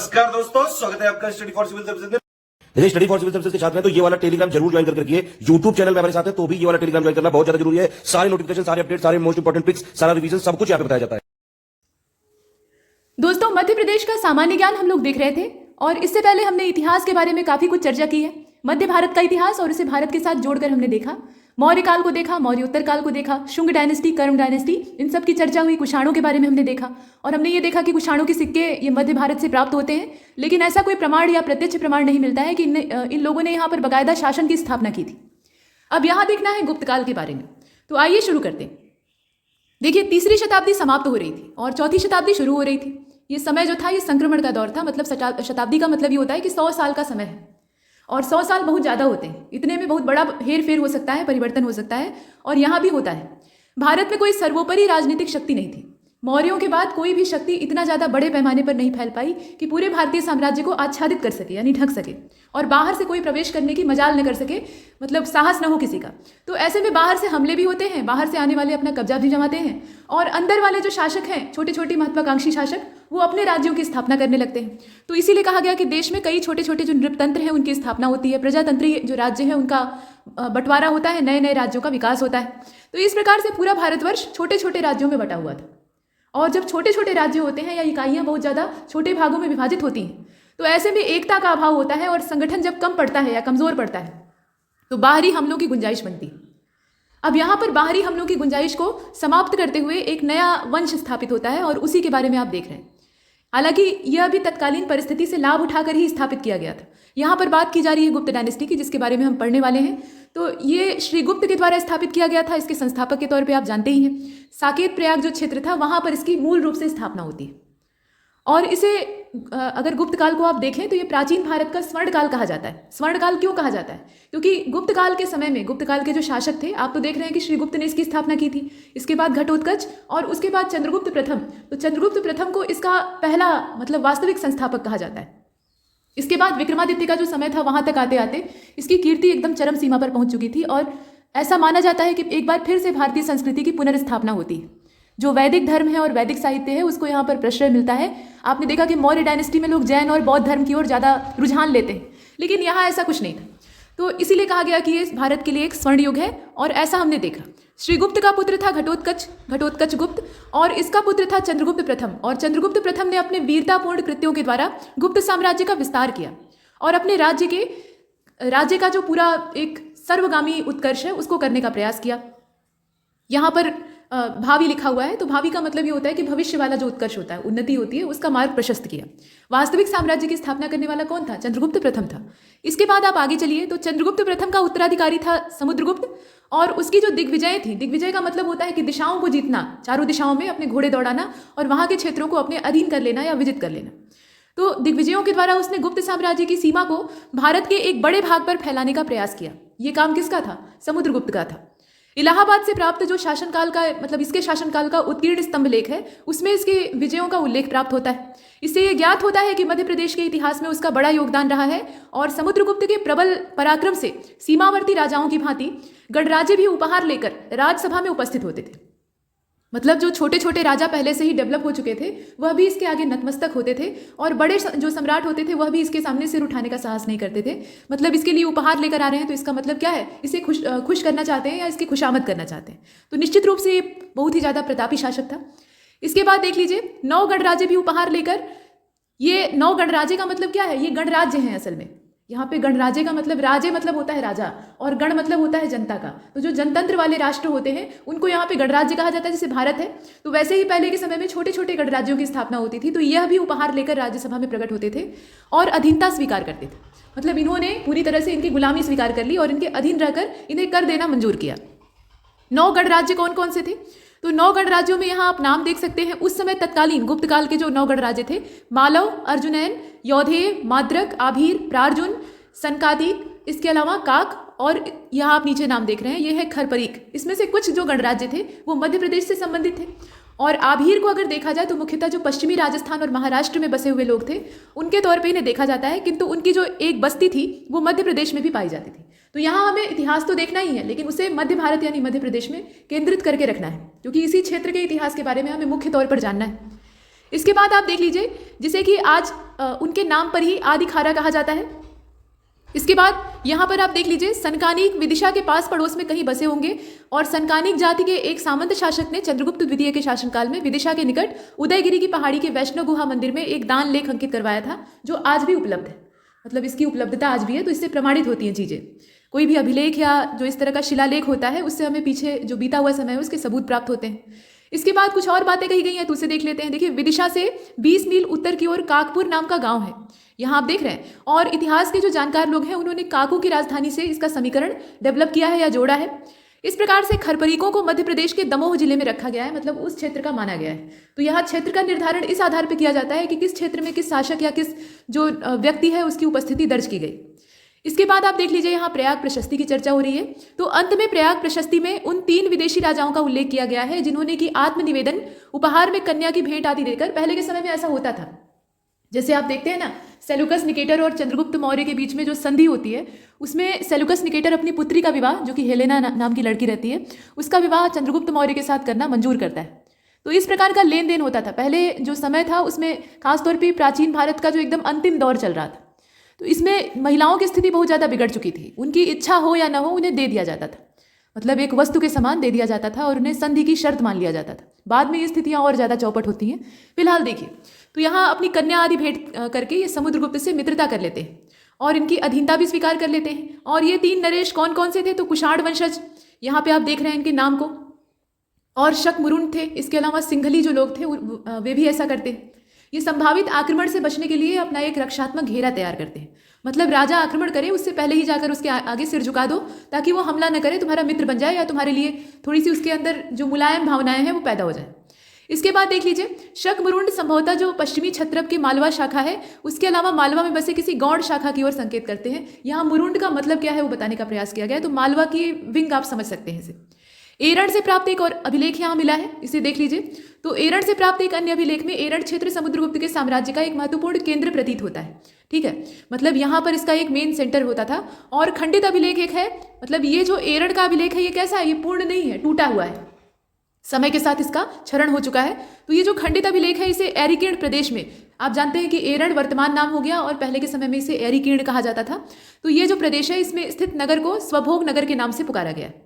नमस्कार दोस्तों, स्वागत है आपका स्टडी फॉर सिविल सर्विसेज में। देखिए स्टडी फॉर सिविल सर्विसेज के छात्र हैं तो ये वाला टेलीग्राम जरूर ज्वाइन करके रखिए। यूट्यूब चैनल में हमारे साथ है तो भी ये वाला टेलीग्राम ज्वाइन करना बहुत ज्यादा जरूरी है। सारे नोटिफिकेशन, सारे अपडेट, सारे मोस्ट इंपोर्टेंट पिक्स, सारा रिवीजन सब कुछ यहाँ पे बताया जाता है। दोस्तों, मध्य प्रदेश का सामान्य ज्ञान हम लोग देख रहे थे और इससे पहले हमने इतिहास के बारे में काफी कुछ चर्चा की है। मध्य भारत का इतिहास और इसे भारत के साथ जोड़कर हमने देखा। मौर्य काल को देखा, मौर्य उत्तर काल को देखा, शुंग डायनेस्टी, कर्म डायनेस्टी, इन सब की चर्चा हुई। कुषाणों के बारे में हमने देखा और हमने ये देखा कि कुषाणों के सिक्के ये मध्य भारत से प्राप्त होते हैं, लेकिन ऐसा कोई प्रमाण या प्रत्यक्ष प्रमाण नहीं मिलता है कि इन लोगों ने यहाँ पर बाकायदा शासन की स्थापना की थी। अब यहाँ देखना है गुप्त काल के बारे में, तो आइए शुरू करते हैं। देखिए, तीसरी शताब्दी समाप्त हो रही थी और चौथी शताब्दी शुरू हो रही थी। ये समय जो था ये संक्रमण का दौर था। मतलब शताब्दी का मतलब ये होता है कि 100 साल का समय है और 100 साल बहुत ज़्यादा होते हैं। इतने में बहुत बड़ा हेर फेर हो सकता है, परिवर्तन हो सकता है और यहाँ भी होता है। भारत में कोई सर्वोपरि राजनीतिक शक्ति नहीं थी। मौर्यों के बाद कोई भी शक्ति इतना ज़्यादा बड़े पैमाने पर नहीं फैल पाई कि पूरे भारतीय साम्राज्य को आच्छादित कर सके, यानी ढक सके, और बाहर से कोई प्रवेश करने की मजाल न कर सके, मतलब साहस न हो किसी का। तो ऐसे में बाहर से हमले भी होते हैं, बाहर से आने वाले अपना कब्जा भी जमाते हैं और अंदर वाले जो शासक हैं, छोटे छोटे महत्वाकांक्षी शासक, वो अपने राज्यों की स्थापना करने लगते हैं। तो इसीलिए कहा गया कि देश में कई छोटे छोटे जो नृपतंत्र हैं उनकी स्थापना होती है, प्रजातंत्री जो राज्य है उनका बंटवारा होता है, नए नए राज्यों का विकास होता है। तो इस प्रकार से पूरा भारतवर्ष छोटे छोटे राज्यों में बटा हुआ था। और जब छोटे छोटे राज्य होते हैं या इकाइयाँ बहुत ज़्यादा छोटे भागों में विभाजित होती हैं, तो ऐसे में एकता का अभाव होता है और संगठन जब कम पड़ता है या कमज़ोर पड़ता है तो बाहरी हमलों की गुंजाइश बनती है। अब यहाँ पर बाहरी हमलों की गुंजाइश को समाप्त करते हुए एक नया वंश स्थापित होता है और उसी के बारे में आप देख रहे हैं। हालांकि यह भी तत्कालीन परिस्थिति से लाभ उठाकर ही स्थापित किया गया था। यहाँ पर बात की जा रही है गुप्त डायनेस्टी की, जिसके बारे में हम पढ़ने वाले हैं। तो ये श्रीगुप्त के द्वारा स्थापित किया गया था। इसके संस्थापक के तौर पे आप जानते ही हैं, साकेत प्रयाग जो क्षेत्र था वहाँ पर इसकी मूल रूप से स्थापना होती है। और इसे अगर गुप्त काल को आप देखें तो ये प्राचीन भारत का स्वर्ण काल कहा जाता है। स्वर्ण काल क्यों कहा जाता है? क्योंकि गुप्त काल के समय में गुप्त काल के जो शासक थे, आप तो देख रहे हैं कि श्रीगुप्त ने इसकी स्थापना की थी, इसके बाद घटोत्कच और उसके बाद चंद्रगुप्त प्रथम। तो चंद्रगुप्त प्रथम को इसका पहला मतलब वास्तविक संस्थापक कहा जाता है। इसके बाद विक्रमादित्य का जो समय था, वहां तक आते आते इसकी कीर्ति एकदम चरम सीमा पर पहुंच चुकी थी और ऐसा माना जाता है कि एक बार फिर से भारतीय संस्कृति की पुनर्स्थापना होती है। जो वैदिक धर्म है और वैदिक साहित्य है उसको यहाँ पर प्रश्रय मिलता है। आपने देखा कि मौर्य डायनेस्टी में लोग जैन और बौद्ध धर्म की ओर ज़्यादा रुझान लेते हैं, लेकिन यहाँ ऐसा कुछ नहीं था। तो इसीलिए कहा गया कि ये भारत के लिए एक स्वर्ण युग है और ऐसा हमने देखा। श्रीगुप्त का पुत्र था घटोत्कच गुप्त और इसका पुत्र था चंद्रगुप्त प्रथम। और चंद्रगुप्त प्रथम ने अपने वीरतापूर्ण कृत्यों के द्वारा गुप्त साम्राज्य का विस्तार किया और अपने राज्य का जो पूरा एक सर्वगामी उत्कर्ष है उसको करने का प्रयास किया। यहाँ पर भावी लिखा हुआ है, तो भावी का मतलब ये होता है कि भविष्य वाला जो उत्कर्ष होता है, उन्नति होती है, उसका मार्ग प्रशस्त किया। वास्तविक साम्राज्य की स्थापना करने वाला कौन था? चंद्रगुप्त प्रथम था। इसके बाद आप आगे चलिए तो चंद्रगुप्त प्रथम का उत्तराधिकारी था समुद्रगुप्त और उसकी जो दिग्विजय थी, दिग्विजय का मतलब होता है कि दिशाओं को जीतना, चारों दिशाओं में अपने घोड़े दौड़ाना और वहाँ के क्षेत्रों को अपने अधीन कर लेना या विजित कर लेना। तो दिग्विजयों के द्वारा उसने गुप्त साम्राज्य की सीमा को भारत के एक बड़े भाग पर फैलाने का प्रयास किया। ये काम किसका था? समुद्रगुप्त का था। इलाहाबाद से प्राप्त जो शासनकाल का मतलब इसके शासनकाल का उत्कीर्ण स्तंभ लेख है, उसमें इसके विजयों का उल्लेख प्राप्त होता है। इससे ये ज्ञात होता है कि मध्य प्रदेश के इतिहास में उसका बड़ा योगदान रहा है और समुद्रगुप्त के प्रबल पराक्रम से सीमावर्ती राजाओं की भांति गणराज्य भी उपहार लेकर राजसभा में उपस्थित होते थे। मतलब जो छोटे छोटे राजा पहले से ही डेवलप हो चुके थे वह भी इसके आगे नतमस्तक होते थे और बड़े जो सम्राट होते थे वह भी इसके सामने सिर उठाने का साहस नहीं करते थे। मतलब इसके लिए उपहार लेकर आ रहे हैं तो इसका मतलब क्या है? इसे खुश करना चाहते हैं या इसकी खुशामद करना चाहते हैं। तो निश्चित रूप से ये बहुत ही ज़्यादा प्रतापी शासक था। इसके बाद देख लीजिए 9 गणराज्य भी उपहार लेकर, ये 9 गणराज्य का मतलब क्या है? ये गणराज्य हैं असल में। यहाँ पे गणराज्य का मतलब राजे मतलब होता है राजा और गण मतलब होता है जनता का। तो जो जनतंत्र वाले राष्ट्र होते हैं उनको यहाँ पे गणराज्य कहा जाता है, जैसे भारत है। तो वैसे ही पहले के समय में छोटे छोटे गणराज्यों की स्थापना होती थी। तो यह भी उपहार लेकर राज्यसभा में प्रकट होते थे और अधीनता स्वीकार करते थे। मतलब इन्होंने पूरी तरह से इनकी गुलामी स्वीकार कर ली और इनके अधीन रहकर इन्हें कर देना मंजूर किया। 9 गणराज्य कौन कौन से थे? तो 9 गणराज्यों में यहाँ आप नाम देख सकते हैं। उस समय तत्कालीन गुप्त काल के जो 9 गणराज्य थे, मालव, अर्जुनैन, यौधेय, माद्रक, आभीर, प्रार्जुन, सनकादिक, इसके अलावा काक और यहाँ आप नीचे नाम देख रहे हैं ये है खरपरीक। इसमें से कुछ जो गणराज्य थे वो मध्य प्रदेश से संबंधित थे। और आभीर को अगर देखा जाए तो मुख्यतः जो पश्चिमी राजस्थान और महाराष्ट्र में बसे हुए लोग थे उनके तौर पे इन्हें देखा जाता है, किंतु उनकी जो एक बस्ती थी वो मध्य प्रदेश में भी पाई जाती थी। तो यहाँ हमें इतिहास तो देखना ही है, लेकिन उसे मध्य भारत यानी मध्य प्रदेश में केंद्रित करके रखना है, क्योंकि इसी क्षेत्र के इतिहास के बारे में हमें मुख्य तौर पर जानना है। इसके बाद आप देख लीजिए जिसे कि आज उनके नाम पर ही आदि खारा कहा जाता है। इसके बाद यहाँ पर आप देख लीजिए सनकानिक विदिशा के पास पड़ोस में कहीं बसे होंगे और सनकानिक जाति के एक सामंत शासक ने चंद्रगुप्त द्वितीय के शासनकाल में विदिशा के निकट उदयगिरी की पहाड़ी के वैष्णव गुहा मंदिर में एक दान लेख अंकित करवाया था, जो आज भी उपलब्ध है। मतलब इसकी उपलब्धता आज भी है, तो इससे प्रमाणित होती हैं चीज़ें। कोई भी अभिलेख या जो इस तरह का शिलालेख होता है उससे हमें पीछे जो बीता हुआ समय है उसके सबूत प्राप्त होते हैं। इसके बाद कुछ और बातें कही गई हैं तो उसे देख लेते हैं। देखिए, विदिशा से 20 मील उत्तर की ओर काकपुर नाम का गांव है, यहाँ आप देख रहे हैं। और इतिहास के जो जानकार लोग हैं उन्होंने काकू की राजधानी से इसका समीकरण डेवलप किया है या जोड़ा है। इस प्रकार से खरपरीकों को मध्य प्रदेश के दमोह जिले में रखा गया है, मतलब उस क्षेत्र का माना गया है। तो यहाँ क्षेत्र का निर्धारण इस आधार पर किया जाता है कि किस क्षेत्र में किस शासक या किस जो व्यक्ति है उसकी उपस्थिति दर्ज की गई। इसके बाद आप देख लीजिए यहाँ प्रयाग प्रशस्ति की चर्चा हो रही है। तो अंत में प्रयाग प्रशस्ति में उन 3 विदेशी राजाओं का उल्लेख किया गया है जिन्होंने की आत्मनिवेदन, उपहार में कन्या की भेंट आदि देकर, पहले के समय में ऐसा होता था। जैसे आप देखते हैं ना, सेल्यूकस निकेटर और चंद्रगुप्त मौर्य के बीच में जो संधि होती है उसमें सेल्यूकस निकेटर अपनी पुत्री का विवाह, जो कि हेलेना नाम की लड़की रहती है, उसका विवाह चंद्रगुप्त मौर्य के साथ करना मंजूर करता है। तो इस प्रकार का लेन देन होता था। पहले जो समय था उसमें खासतौर पर प्राचीन भारत का जो एकदम अंतिम दौर चल रहा था, तो इसमें महिलाओं की स्थिति बहुत ज़्यादा बिगड़ चुकी थी। उनकी इच्छा हो या ना हो उन्हें दे दिया जाता था, मतलब एक वस्तु के समान दे दिया जाता था और उन्हें संधि की शर्त मान लिया जाता था। बाद में ये स्थितियाँ और ज़्यादा चौपट होती हैं। फिलहाल देखिए, तो यहाँ अपनी कन्या आदि भेंट करके ये समुद्रगुप्त से मित्रता कर लेते हैं और इनकी अधीनता भी स्वीकार कर लेते हैं। और ये 3 नरेश कौन कौन से थे? तो कुषाण वंशज, यहाँ पे आप देख रहे हैं इनके नाम को, और शक मुरुंड थे। इसके अलावा सिंघली जो लोग थे वे भी ऐसा करते हैं। ये संभावित आक्रमण से बचने के लिए अपना एक रक्षात्मक घेरा तैयार करते हैं, मतलब राजा आक्रमण करे उससे पहले ही जाकर उसके आगे सिर झुका दो ताकि वो हमला न करे, तुम्हारा मित्र बन जाए या तुम्हारे लिए थोड़ी सी उसके अंदर जो मुलायम भावनाएं हैं वो पैदा हो जाए। इसके बाद देख लीजिए, शक मुरुंड संभवतः जो पश्चिमी क्षत्रप की मालवा शाखा है उसके अलावा मालवा में बसे किसी गौड़ शाखा की ओर संकेत करते हैं। यहाँ मुरुंड का मतलब क्या है वो बताने का प्रयास किया गया है, तो मालवा की विंग आप समझ सकते हैं इसे। एरण से प्राप्त एक और अभिलेख यहाँ मिला है, इसे देख लीजिए। तो एरण से प्राप्त एक अन्य अभिलेख में एरण क्षेत्र समुद्रगुप्त के साम्राज्य का एक महत्वपूर्ण केंद्र प्रतीत होता है। ठीक है, मतलब यहाँ पर इसका एक मेन सेंटर होता था। और खंडित अभिलेख एक है, मतलब ये जो एरण का अभिलेख है ये कैसा है? ये पूर्ण नहीं है, टूटा हुआ है, समय के साथ इसका क्षरण हो चुका है। तो ये जो खंडित अभिलेख है इसे एरिकीर्ण प्रदेश में, आप जानते हैं कि एरण वर्तमान नाम हो गया और पहले के समय में इसे एरिकीर्ण कहा जाता था। तो ये जो प्रदेश है इसमें स्थित नगर को स्वभोग नगर के नाम से पुकारा गया है।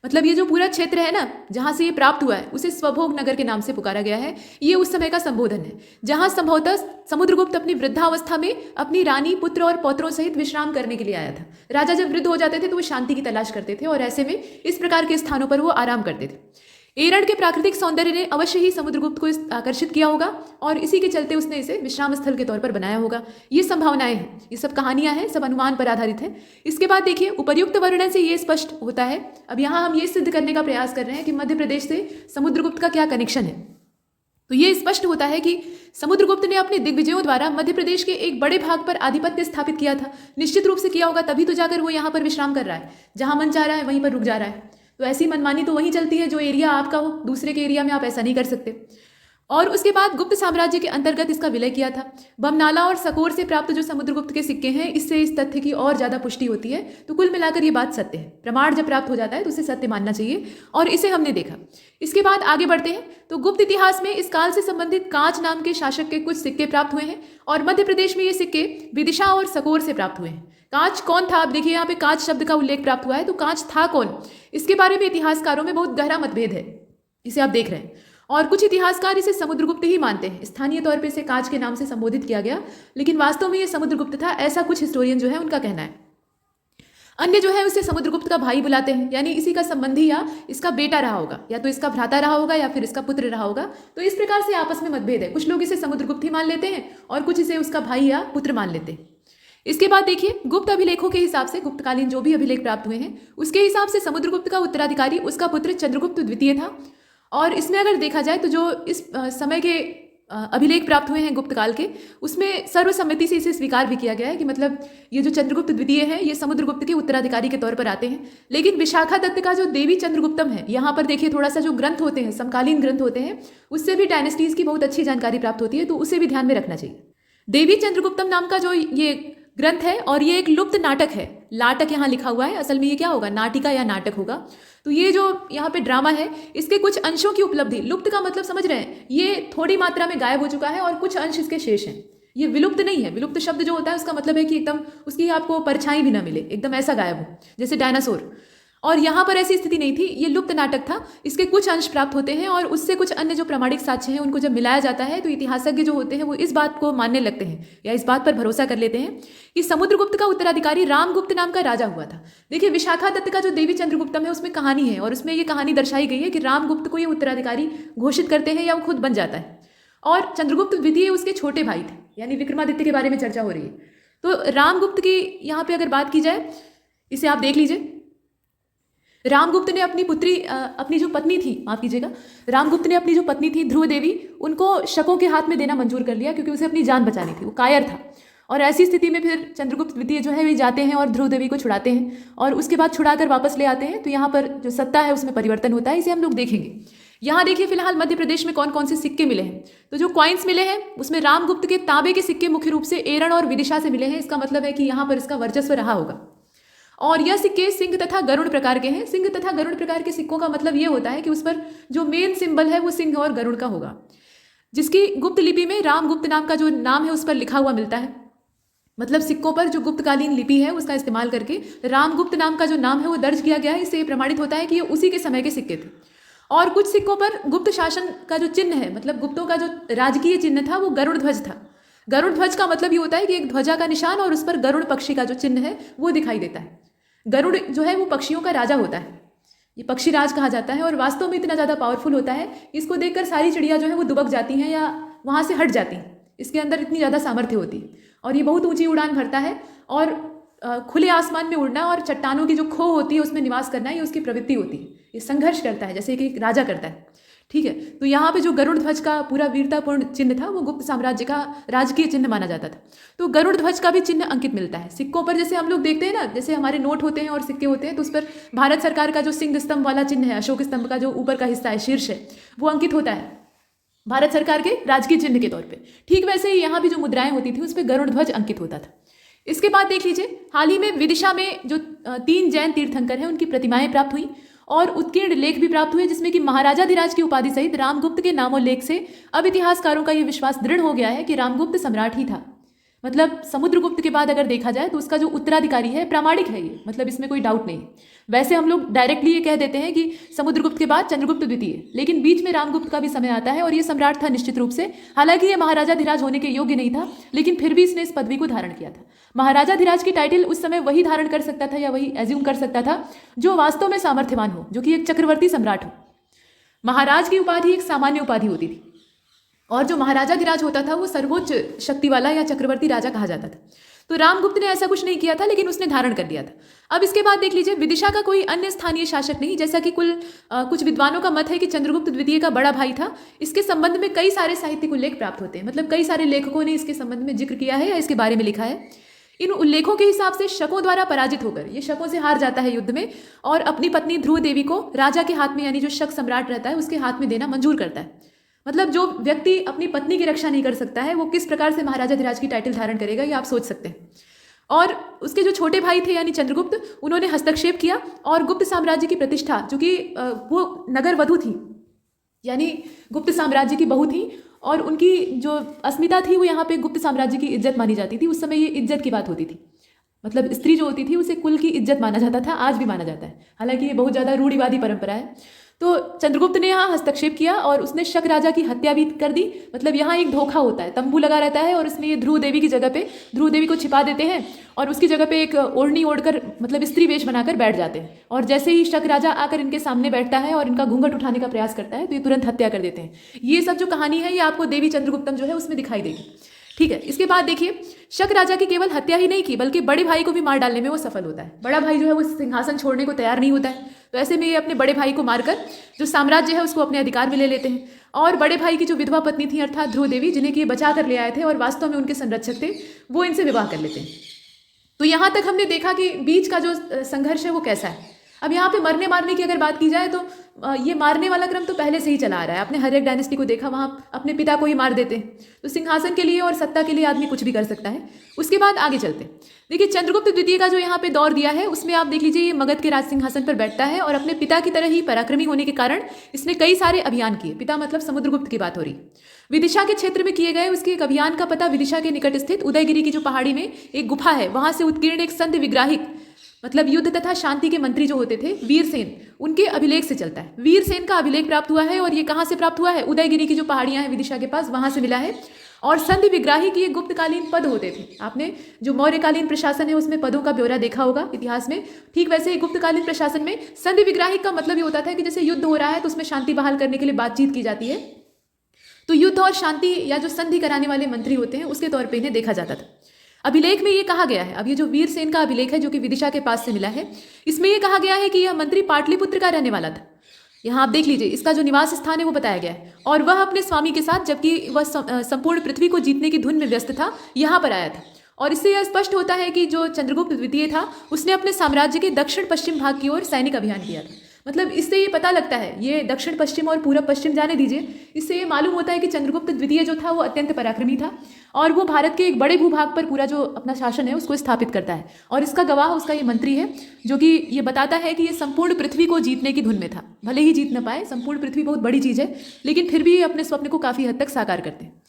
मतलब ये जो पूरा क्षेत्र है ना जहाँ से ये प्राप्त हुआ है उसे स्वभोग नगर के नाम से पुकारा गया है। ये उस समय का संबोधन है जहाँ संभवतः समुद्रगुप्त अपनी वृद्धावस्था में अपनी रानी, पुत्र और पौत्रों सहित विश्राम करने के लिए आया था। राजा जब वृद्ध हो जाते थे तो वो शांति की तलाश करते थे और ऐसे में इस प्रकार के स्थानों पर वो आराम करते थे। एरण के प्राकृतिक सौंदर्य ने अवश्य ही समुद्रगुप्त को आकर्षित किया होगा और इसी के चलते उसने इसे विश्राम स्थल के तौर पर बनाया होगा। ये संभावनाएं हैं, ये सब कहानियां हैं, सब अनुमान पर आधारित है। इसके बाद देखिए, उपर्युक्त वर्णन से ये स्पष्ट होता है। अब यहाँ हम ये सिद्ध करने का प्रयास कर रहे हैं कि मध्य प्रदेश से समुद्रगुप्त का क्या कनेक्शन है। तो ये स्पष्ट होता है कि समुद्रगुप्त ने अपने दिग्विजयों द्वारा मध्य प्रदेश के एक बड़े भाग पर आधिपत्य स्थापित किया था। निश्चित रूप से किया होगा, तभी तो जाकर वो यहाँ पर विश्राम कर रहा है। जहाँ मन चाह रहा है वहीं पर रुक जा रहा है। तो ऐसी मनमानी तो वहीं चलती है जो एरिया आपका हो, दूसरे के एरिया में आप ऐसा नहीं कर सकते। और उसके बाद गुप्त साम्राज्य के अंतर्गत इसका विलय किया था। बमनाला और सकोर से प्राप्त जो समुद्रगुप्त के सिक्के हैं इससे इस तथ्य की और ज़्यादा पुष्टि होती है। तो कुल मिलाकर ये बात सत्य है। प्रमाण जब प्राप्त हो जाता है तो उसे सत्य मानना चाहिए और इसे हमने देखा। इसके बाद आगे बढ़ते हैं तो गुप्त इतिहास में इस काल से संबंधित कांच नाम के शासक के कुछ सिक्के प्राप्त हुए हैं और मध्य प्रदेश में ये सिक्के विदिशा और सकोर से प्राप्त हुए हैं। कांच कौन था? आप देखिए यहाँ पे कांच शब्द का उल्लेख प्राप्त हुआ है, तो कांच था कौन? इसके बारे में इतिहासकारों में बहुत गहरा मतभेद है, इसे आप देख रहे हैं। और कुछ इतिहासकार इसे समुद्रगुप्त ही मानते हैं। स्थानीय तौर पे इसे कांच के नाम से संबोधित किया गया, लेकिन वास्तव में ये समुद्रगुप्त था, ऐसा कुछ हिस्टोरियन जो है उनका कहना है। अन्य जो है उसे समुद्रगुप्त का भाई बुलाते हैं, यानी इसी का संबंधी या इसका बेटा रहा होगा, या तो इसका भ्राता रहा होगा या फिर इसका पुत्र रहा होगा। तो इस प्रकार से आपस में मतभेद है। कुछ लोग इसे समुद्रगुप्त ही मान लेते हैं और कुछ इसे उसका भाई या पुत्र मान लेते हैं। इसके बाद देखिए, गुप्त अभिलेखों के हिसाब से, गुप्तकालीन जो भी अभिलेख प्राप्त हुए हैं उसके हिसाब से समुद्रगुप्त का उत्तराधिकारी उसका पुत्र चंद्रगुप्त द्वितीय था। और इसमें अगर देखा जाए तो जो इस समय के अभिलेख प्राप्त हुए हैं गुप्त काल के, उसमें सर्वसम्मति से इसे स्वीकार भी किया गया है कि मतलब ये जो चंद्रगुप्त द्वितीय है ये समुद्रगुप्त के उत्तराधिकारी के तौर पर आते हैं। लेकिन विशाखा दत्त का जो देवी चंद्रगुप्तम है, यहाँ पर देखिए थोड़ा सा जो ग्रंथ होते हैं, समकालीन ग्रंथ होते हैं, उससे भी डायनेस्टीज की बहुत अच्छी जानकारी प्राप्त होती है, तो उसे भी ध्यान में रखना चाहिए। देवी चंद्रगुप्तम नाम का जो ये ग्रंथ है और ये एक लुप्त नाटक है, लाटक यहाँ लिखा हुआ है, असल में ये क्या होगा, नाटिका या नाटक होगा। तो ये जो यहाँ पे ड्रामा है, इसके कुछ अंशों की उपलब्धि, लुप्त का मतलब समझ रहे हैं, ये थोड़ी मात्रा में गायब हो चुका है और कुछ अंश इसके शेष हैं। ये विलुप्त नहीं है। विलुप्त शब्द जो होता है उसका मतलब है कि एकदम उसकी आपको परछाई भी ना मिले, एकदम ऐसा गायब हो, जैसे डायनासोर। और यहाँ पर ऐसी स्थिति नहीं थी, ये लुप्त नाटक था। इसके कुछ अंश प्राप्त होते हैं और उससे कुछ अन्य जो प्रामाणिक साक्ष्य हैं उनको जब मिलाया जाता है तो इतिहासज्ञ जो होते हैं वो इस बात को मानने लगते हैं या इस बात पर भरोसा कर लेते हैं कि समुद्रगुप्त का उत्तराधिकारी रामगुप्त नाम का राजा हुआ था। देखिए, विशाखा दत्त का जो देवी चंद्रगुप्तम है उसमें कहानी है और उसमें ये कहानी दर्शाई गई है कि रामगुप्त को ये उत्तराधिकारी घोषित करते हैं या वो खुद बन जाता है। और चंद्रगुप्त द्वितीय उसके छोटे भाई थे, यानी विक्रमादित्य के बारे में चर्चा हो रही है। तो रामगुप्त की यहाँ पे अगर बात की जाए, इसे आप देख लीजिए। रामगुप्त ने अपनी पुत्री, अपनी जो पत्नी थी, माफ कीजिएगा, रामगुप्त ने अपनी जो पत्नी थी ध्रुव देवी, उनको शकों के हाथ में देना मंजूर कर लिया क्योंकि उसे अपनी जान बचानी थी, वो कायर था। और ऐसी स्थिति में फिर चंद्रगुप्त द्वितीय जो है वे जाते हैं और ध्रुव देवी को छुड़ाते हैं और उसके बाद छुड़ाकर वापस ले आते हैं। तो यहाँ पर जो सत्ता है उसमें परिवर्तन होता है, इसे हम लोग देखेंगे। यहाँ देखिए फिलहाल मध्य प्रदेश में कौन कौन से सिक्के मिले हैं। तो जो कॉइन्स मिले हैं उसमें रामगुप्त के तांबे के सिक्के मुख्य रूप से एरण और विदिशा से मिले हैं। इसका मतलब है कि यहाँ पर इसका वर्चस्व रहा होगा। और यह सिक्के सिंह तथा गरुड़ प्रकार के हैं। सिंह तथा गरुड़ प्रकार के सिक्कों का मतलब ये होता है कि उस पर जो मेन सिंबल है वो सिंह और गरुड़ का होगा, जिसकी गुप्त लिपि में रामगुप्त नाम का जो नाम है उस पर लिखा हुआ मिलता है। मतलब सिक्कों पर जो गुप्तकालीन लिपि है उसका इस्तेमाल करके रामगुप्त नाम का जो नाम है वो दर्ज किया गया है। इससे ये प्रमाणित होता है कि ये उसी के समय के सिक्के थे। और कुछ सिक्कों पर गुप्त शासन का जो चिन्ह है, मतलब गुप्तों का जो राजकीय चिन्ह था वो गरुड़ ध्वज था। गरुड़ ध्वज का मतलब ये होता है कि एक ध्वजा का निशान और उस पर गरुड़ पक्षी का जो चिन्ह है वो दिखाई देता है। गरुड़ जो है वो पक्षियों का राजा होता है, ये पक्षी राज कहा जाता है और वास्तव में इतना ज़्यादा पावरफुल होता है, इसको देखकर सारी चिड़िया जो है वो दुबक जाती हैं या वहाँ से हट जाती हैं। इसके अंदर इतनी ज़्यादा सामर्थ्य होती है और ये बहुत ऊंची उड़ान भरता है और खुले आसमान में उड़ना और चट्टानों की जो खो होती है उसमें निवास करना, ये उसकी प्रवृत्ति होती है। ये संघर्ष करता है जैसे कि एक राजा करता है, ठीक है। तो यहाँ पे जो गरुड़ ध्वज का पूरा वीरतापूर्ण चिन्ह था वो गुप्त साम्राज्य का राजकीय चिन्ह माना जाता था। तो गरुड़ ध्वज का भी चिन्ह अंकित मिलता है सिक्कों पर। जैसे हम लोग देखते हैं ना, जैसे हमारे नोट होते हैं और सिक्के होते हैं तो उस पर भारत सरकार का जो सिंह स्तंभ वाला चिन्ह है, अशोक स्तंभ का जो ऊपर का हिस्सा है, शीर्ष है, वो अंकित होता है भारत सरकार के राजकीय चिन्ह के तौर पर। ठीक वैसे ही यहाँ भी जो मुद्राएं होती थी उस पर गरुड़ ध्वज अंकित होता था। इसके बाद देख लीजिए, हाल ही में विदिशा में जो 3 जैन तीर्थंकर हैं उनकी प्रतिमाएं प्राप्त हुई और उत्कीर्ण लेख भी प्राप्त हुए, जिसमें कि महाराजाधिराज की उपाधि सहित रामगुप्त के नामोल्लेख से अब इतिहासकारों का यह विश्वास दृढ़ हो गया है कि रामगुप्त सम्राट ही था। मतलब समुद्रगुप्त के बाद अगर देखा जाए तो उसका जो उत्तराधिकारी है प्रामाणिक है, ये मतलब इसमें कोई डाउट नहीं। वैसे हम लोग डायरेक्टली ये कह देते हैं कि समुद्रगुप्त के बाद चंद्रगुप्त द्वितीय, लेकिन बीच में रामगुप्त का भी समय आता है और ये सम्राट था निश्चित रूप से। हालांकि ये महाराजाधिराज होने के योग्य नहीं था, लेकिन फिर भी इसने इस पदवी को धारण किया था। महाराजाधिराज की टाइटल उस समय वही धारण कर सकता था या वही एज्यूम कर सकता था जो वास्तव में सामर्थ्यवान हो, जो कि एक चक्रवर्ती सम्राट हो। महाराज की उपाधि एक सामान्य उपाधि होती थी और जो महाराजाधिराज होता था वो सर्वोच्च शक्ति वाला या चक्रवर्ती राजा कहा जाता था। तो रामगुप्त ने ऐसा कुछ नहीं किया था, लेकिन उसने धारण कर लिया था। अब इसके बाद देख लीजिए, विदिशा का कोई अन्य स्थानीय शासक नहीं, जैसा कि कुछ विद्वानों का मत है कि चंद्रगुप्त द्वितीय का बड़ा भाई था। इसके संबंध में कई सारे साहित्यिक उल्लेख प्राप्त होते हैं, मतलब कई सारे लेखकों ने इसके संबंध में जिक्र किया है या इसके बारे में लिखा है। इन उल्लेखों के हिसाब से शकों द्वारा पराजित होकर ये शकों से हार जाता है युद्ध में और अपनी पत्नी ध्रुव देवी को राजा के हाथ में, यानी जो शक सम्राट रहता है उसके हाथ में देना मंजूर करता है। मतलब जो व्यक्ति अपनी पत्नी की रक्षा नहीं कर सकता है वो किस प्रकार से महाराजाधिराज की टाइटल धारण करेगा, ये आप सोच सकते हैं। और उसके जो छोटे भाई थे यानी चंद्रगुप्त, उन्होंने हस्तक्षेप किया और गुप्त साम्राज्य की प्रतिष्ठा, जो कि वो नगर वधु थी यानी गुप्त साम्राज्य की बहू थी और उनकी जो अस्मिता थी वो यहाँ पे गुप्त साम्राज्य की इज्जत मानी जाती थी। उस समय ये इज्जत की बात होती थी, मतलब स्त्री जो होती थी उसे कुल की इज्जत माना जाता था, आज भी माना जाता है, हालांकि ये बहुत ज़्यादा रूढ़िवादी परंपरा है। तो चंद्रगुप्त ने यहाँ हस्तक्षेप किया और उसने शक राजा की हत्या भी कर दी। मतलब यहाँ एक धोखा होता है, तंबू लगा रहता है और इसमें ये ध्रुव देवी की जगह पे ध्रुव देवी को छिपा देते हैं और उसकी जगह पे एक ओढ़नी ओढ़कर, मतलब स्त्री वेश बनाकर बैठ जाते हैं। और जैसे ही शक राजा आकर इनके सामने बैठता है और इनका घूंघट उठाने का प्रयास करता है तो ये तुरंत हत्या कर देते हैं। ये सब जो कहानी है ये आपको देवी चंद्रगुप्तम जो है उसमें दिखाई देगी, ठीक है। इसके बाद देखिए, शक राजा की केवल हत्या ही नहीं की बल्कि बड़े भाई को भी मार डालने में वो सफल होता है। बड़ा भाई जो है वो सिंहासन छोड़ने को तैयार नहीं होता है, तो ऐसे में ये अपने बड़े भाई को मारकर जो साम्राज्य है उसको अपने अधिकार में ले लेते हैं। और बड़े भाई की जो विधवा पत्नी थी अर्थात ध्रुव देवी, जिन्हें कि ये बचा कर ले आए थे और वास्तव में उनके संरक्षक थे, वो इनसे विवाह कर लेते हैं। तो यहाँ तक हमने देखा कि बीच का जो संघर्ष है वो कैसा है। अब यहाँ पे मरने मारने की अगर बात की जाए तो ये मारने वाला क्रम तो पहले से ही चला आ रहा है। आपने हर एक डायनेस्टी को देखा, वहाँ अपने पिता को ही मार देते हैं। तो सिंहासन के लिए और सत्ता के लिए आदमी कुछ भी कर सकता है। उसके बाद आगे चलते हैं। देखिए चंद्रगुप्त द्वितीय का जो यहाँ पे दौर दिया है उसमें आप देख लीजिए, ये मगध के राज सिंहासन पर बैठता है और अपने पिता की तरह ही पराक्रमी होने के कारण इसने कई सारे अभियान किए। पिता मतलब समुद्रगुप्त की बात हो रही। विदिशा के क्षेत्र में किए गए उसके एक अभियान का पता विदिशा के निकट स्थित उदयगिरी की जो पहाड़ी में एक गुफा है, वहां से उत्कीर्ण एक संत विग्राहिक मतलब युद्ध तथा शांति के मंत्री जो होते थे वीरसेन, उनके अभिलेख से चलता है। वीरसेन का अभिलेख प्राप्त हुआ है और ये कहाँ से प्राप्त हुआ है? उदयगिरी की जो पहाड़ियां हैं विदिशा के पास, वहां से मिला है। और संधि विग्राही की एक गुप्तकालीन पद होते थे। आपने जो मौर्यकालीन प्रशासन है उसमें पदों का ब्यौरा देखा होगा इतिहास में, ठीक वैसे ही गुप्तकालीन प्रशासन में संधि विग्राही का मतलब ये होता था कि जैसे युद्ध हो रहा है तो उसमें शांति बहाल करने के लिए बातचीत की जाती है, तो युद्ध और शांति या जो संधि कराने वाले मंत्री होते हैं उसके तौर पर इन्हें देखा जाता था। अभिलेख में ये कहा गया है, अब ये जो वीरसेन का अभिलेख है जो कि विदिशा के पास से मिला है, इसमें यह कहा गया है कि यह मंत्री पाटलिपुत्र का रहने वाला था। यहाँ आप देख लीजिए, इसका जो निवास स्थान है वो बताया गया है। और वह अपने स्वामी के साथ, जबकि वह संपूर्ण पृथ्वी को जीतने की धुन में व्यस्त था, यहाँ पर आया था। और इससे यह स्पष्ट होता है कि जो चंद्रगुप्त द्वितीय था उसने अपने साम्राज्य के दक्षिण पश्चिम भाग की ओर सैनिक अभियान किया था। मतलब इससे ये पता लगता है, ये दक्षिण पश्चिम और पूरब पश्चिम जाने दीजिए, इससे ये मालूम होता है कि चंद्रगुप्त द्वितीय जो था वो अत्यंत पराक्रमी था और वो भारत के एक बड़े भूभाग पर पूरा जो अपना शासन है उसको स्थापित करता है। और इसका गवाह उसका ये मंत्री है जो कि ये बताता है कि ये संपूर्ण पृथ्वी को जीतने की धुन में था। भले ही जीत न पाए, संपूर्ण पृथ्वी बहुत बड़ी चीज़ है, लेकिन फिर भी ये अपने स्वप्न को काफ़ी हद तक साकार करते हैं।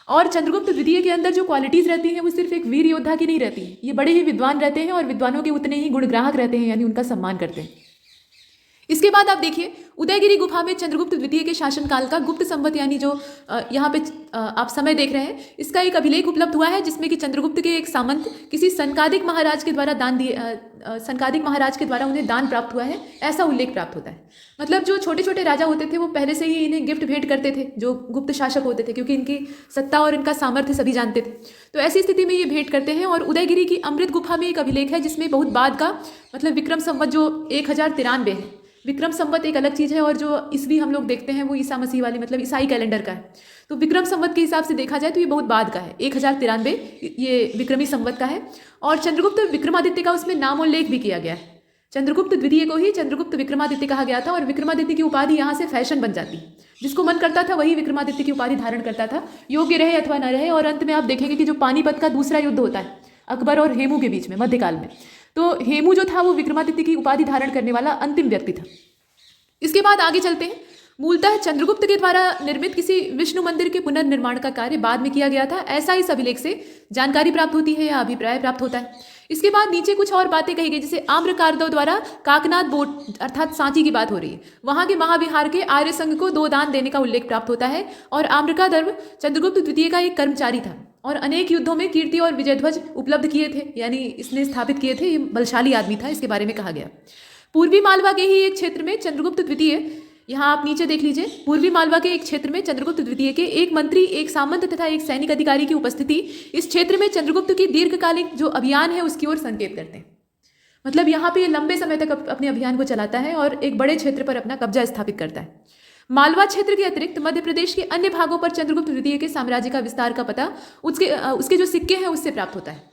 और चंद्रगुप्त द्वितीय के अंदर जो क्वालिटीज़ रहती हैं वो सिर्फ एक वीर योद्धा की नहीं रहती है, ये बड़े ही विद्वान रहते हैं और विद्वानों के उतने ही गुणग्राहक रहते हैं, यानी उनका सम्मान करते हैं। इसके बाद आप देखिए, उदयगिरी गुफा में चंद्रगुप्त द्वितीय के शासनकाल का गुप्त संवत यानी जो यहाँ पे आप समय देख रहे हैं, इसका एक अभिलेख उपलब्ध हुआ है जिसमें कि चंद्रगुप्त के एक सामंत किसी संकादिक महाराज के द्वारा संकादिक महाराज के द्वारा उन्हें दान प्राप्त हुआ है, ऐसा उल्लेख प्राप्त होता है। मतलब जो छोटे छोटे राजा होते थे वो पहले से ही इन्हें गिफ्ट भेंट करते थे, जो गुप्त शासक होते थे, क्योंकि इनकी सत्ता और इनका सामर्थ्य सभी जानते थे। तो ऐसी स्थिति में ये भेंट करते हैं। और उदयगिरी की अमृत गुफा में एक अभिलेख है जिसमें बहुत बाद का, मतलब विक्रम संवत जो 1093 है। विक्रम संवत एक अलग चीज़ है और जो ईस्वी हम लोग देखते हैं वो ईसा मसीह वाली, मतलब ईसाई कैलेंडर का है। तो विक्रम संवत के हिसाब से देखा जाए तो ये बहुत बाद का है, 1093 ये विक्रमी संवत का है। और चंद्रगुप्त विक्रमादित्य का उसमें नामोल्लेख भी किया गया है। चंद्रगुप्त द्वितीय को ही चंद्रगुप्त विक्रमादित्य कहा गया था और विक्रमादित्य की उपाधि यहाँ से फैशन बन जाती। जिसको मन करता था वही विक्रमादित्य की उपाधि धारण करता था, योग्य रहे अथवा न रहे। और अंत में आप देखेंगे कि जो पानीपत का दूसरा युद्ध होता है अकबर और हेमू के बीच में मध्यकाल में, तो हेमू जो था वो विक्रमादित्य की उपाधि धारण करने वाला अंतिम व्यक्ति था। इसके बाद आगे चलते हैं। मूलतः चंद्रगुप्त के द्वारा निर्मित किसी विष्णु मंदिर के पुनर्निर्माण का कार्य बाद में किया गया था, ऐसा इस अभिलेख से जानकारी प्राप्त होती है या अभिप्राय प्राप्त होता है। इसके बाद नीचे कुछ और बातें कही गई, जैसे आम्रकारदव द्वारा काकनाथ बोट अर्थात सांची की बात हो रही है, वहां के महाविहार के आर्य संघ को 2 दान देने का उल्लेख प्राप्त होता है। और आम्रकादर्व चंद्रगुप्त द्वितीय का एक कर्मचारी था और अनेक युद्धों में कीर्ति और विजय ध्वज उपलब्ध किए थे, यानी इसने स्थापित किए थे, ये बलशाली आदमी था, इसके बारे में कहा गया। पूर्वी मालवा के ही एक क्षेत्र में चंद्रगुप्त द्वितीय, यहाँ आप नीचे देख लीजिए, पूर्वी मालवा के एक क्षेत्र में चंद्रगुप्त द्वितीय के एक मंत्री, एक सामंत तथा एक सैनिक अधिकारी की उपस्थिति इस क्षेत्र में चंद्रगुप्त की दीर्घकालिक जो अभियान है उसकी ओर संकेत करते हैं। मतलब यहाँ पे ये लंबे समय तक अपने अभियान को चलाता है और एक बड़े क्षेत्र पर अपना कब्जा स्थापित करता है। मालवा क्षेत्र के अतिरिक्त मध्य प्रदेश के अन्य भागों पर चंद्रगुप्त द्वितीय के साम्राज्य का विस्तार का पता उसके जो सिक्के हैं उससे प्राप्त होता है।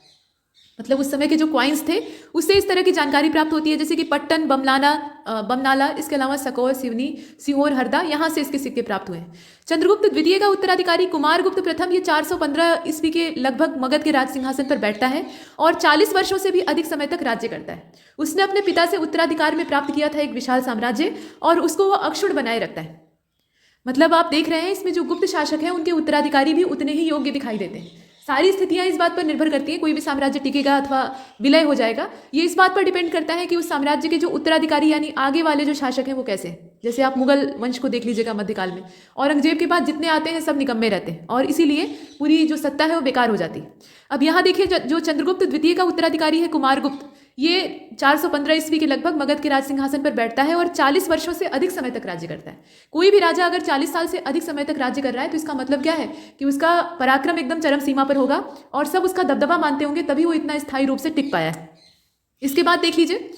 मतलब उस समय के जो क्वाइंस थे उससे इस तरह की जानकारी प्राप्त होती है, जैसे कि पट्टन, बमनाला, इसके अलावा सकौर, सिवनी, सीहोर, हरदा, यहाँ से इसके सिक्के प्राप्त हुए हैं। चंद्रगुप्त द्वितीय का उत्तराधिकारी कुमारगुप्त प्रथम, ये 415 ईस्वी के लगभग मगध के राज सिंहासन पर बैठता है और 40 वर्षों से भी अधिक समय तक राज्य करता है। उसने अपने पिता से उत्तराधिकार में प्राप्त किया था एक विशाल साम्राज्य और उसको वह अक्षुण्ण बनाए रखता है। मतलब आप देख रहे हैं इसमें जो गुप्त शासक हैं उनके उत्तराधिकारी भी उतने ही योग्य दिखाई देते हैं। सारी स्थितियां इस बात पर निर्भर करती हैं, कोई भी साम्राज्य टिकेगा अथवा विलय हो जाएगा, ये इस बात पर डिपेंड करता है कि उस साम्राज्य के जो उत्तराधिकारी यानी आगे वाले जो शासक हैं वो कैसे हैं। जैसे आप मुगल वंश को देख लीजिएगा मध्यकाल में, औरंगजेब के बाद जितने आते हैं सब निकम्मे रहते हैं और इसीलिए पूरी जो सत्ता है वो बेकार हो जाती है। अब यहाँ देखिए, जो चंद्रगुप्त द्वितीय का उत्तराधिकारी है कुमारगुप्त, ये 415 ईस्वी के लगभग मगध के राज सिंहासन पर बैठता है और 40 वर्षों से अधिक समय तक राज्य करता है। कोई भी राजा अगर 40 साल से अधिक समय तक राज्य कर रहा है तो इसका मतलब क्या है कि उसका पराक्रम एकदम चरम सीमा पर होगा और सब उसका दबदबा मानते होंगे, तभी वो इतना स्थायी रूप से टिक पाया है। इसके बाद देख लीजिए,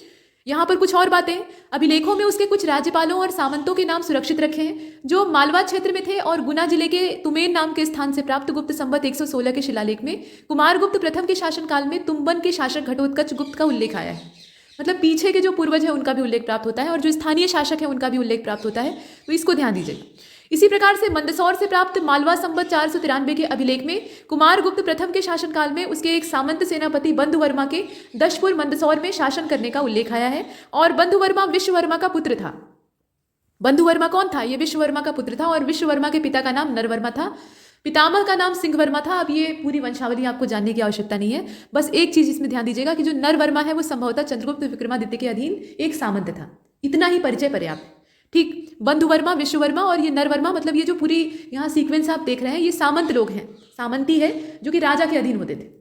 यहाँ पर कुछ और बातें। अभिलेखों में उसके कुछ राज्यपालों और सामंतों के नाम सुरक्षित रखे हैं जो मालवा क्षेत्र में थे और गुना जिले के तुमेन नाम के स्थान से प्राप्त गुप्त संवत 116 के शिलालेख में कुमारगुप्त प्रथम के शासनकाल में तुम्बन के शासक घटोत्कच गुप्त का उल्लेख आया है। मतलब पीछे के जो पूर्वज है उनका भी उल्लेख प्राप्त होता है और जो स्थानीय शासक है उनका भी उल्लेख प्राप्त होता है, तो इसको ध्यान दीजिएगा। इसी प्रकार से मंदसौर से प्राप्त मालवा संवत 493 के अभिलेख में कुमारगुप्त प्रथम के शासनकाल में उसके एक सामंत सेनापति बंधुवर्मा के दशपुर मंदसौर में शासन करने का उल्लेख आया है। और बंधुवर्मा विश्ववर्मा का पुत्र था। बंधुवर्मा कौन था? ये विश्ववर्मा का पुत्र था और विश्ववर्मा के पिता का नाम नरवर्मा था, पितामह का नाम सिंहवर्मा था। अब ये पूरी वंशावली आपको जानने की आवश्यकता नहीं है, बस एक चीज इसमें ध्यान दीजिएगा कि जो नरवर्मा है वो संभवतः चंद्रगुप्त विक्रमादित्य के अधीन एक सामंत था। इतना ही परिचय पर्याप्त है, ठीक। बंधुवर्मा, विश्ववर्मा और ये नरवर्मा, मतलब ये जो पूरी यहाँ सीक्वेंस आप देख रहे हैं, ये सामंत लोग हैं, सामंती है जो कि राजा के अधीन होते थे।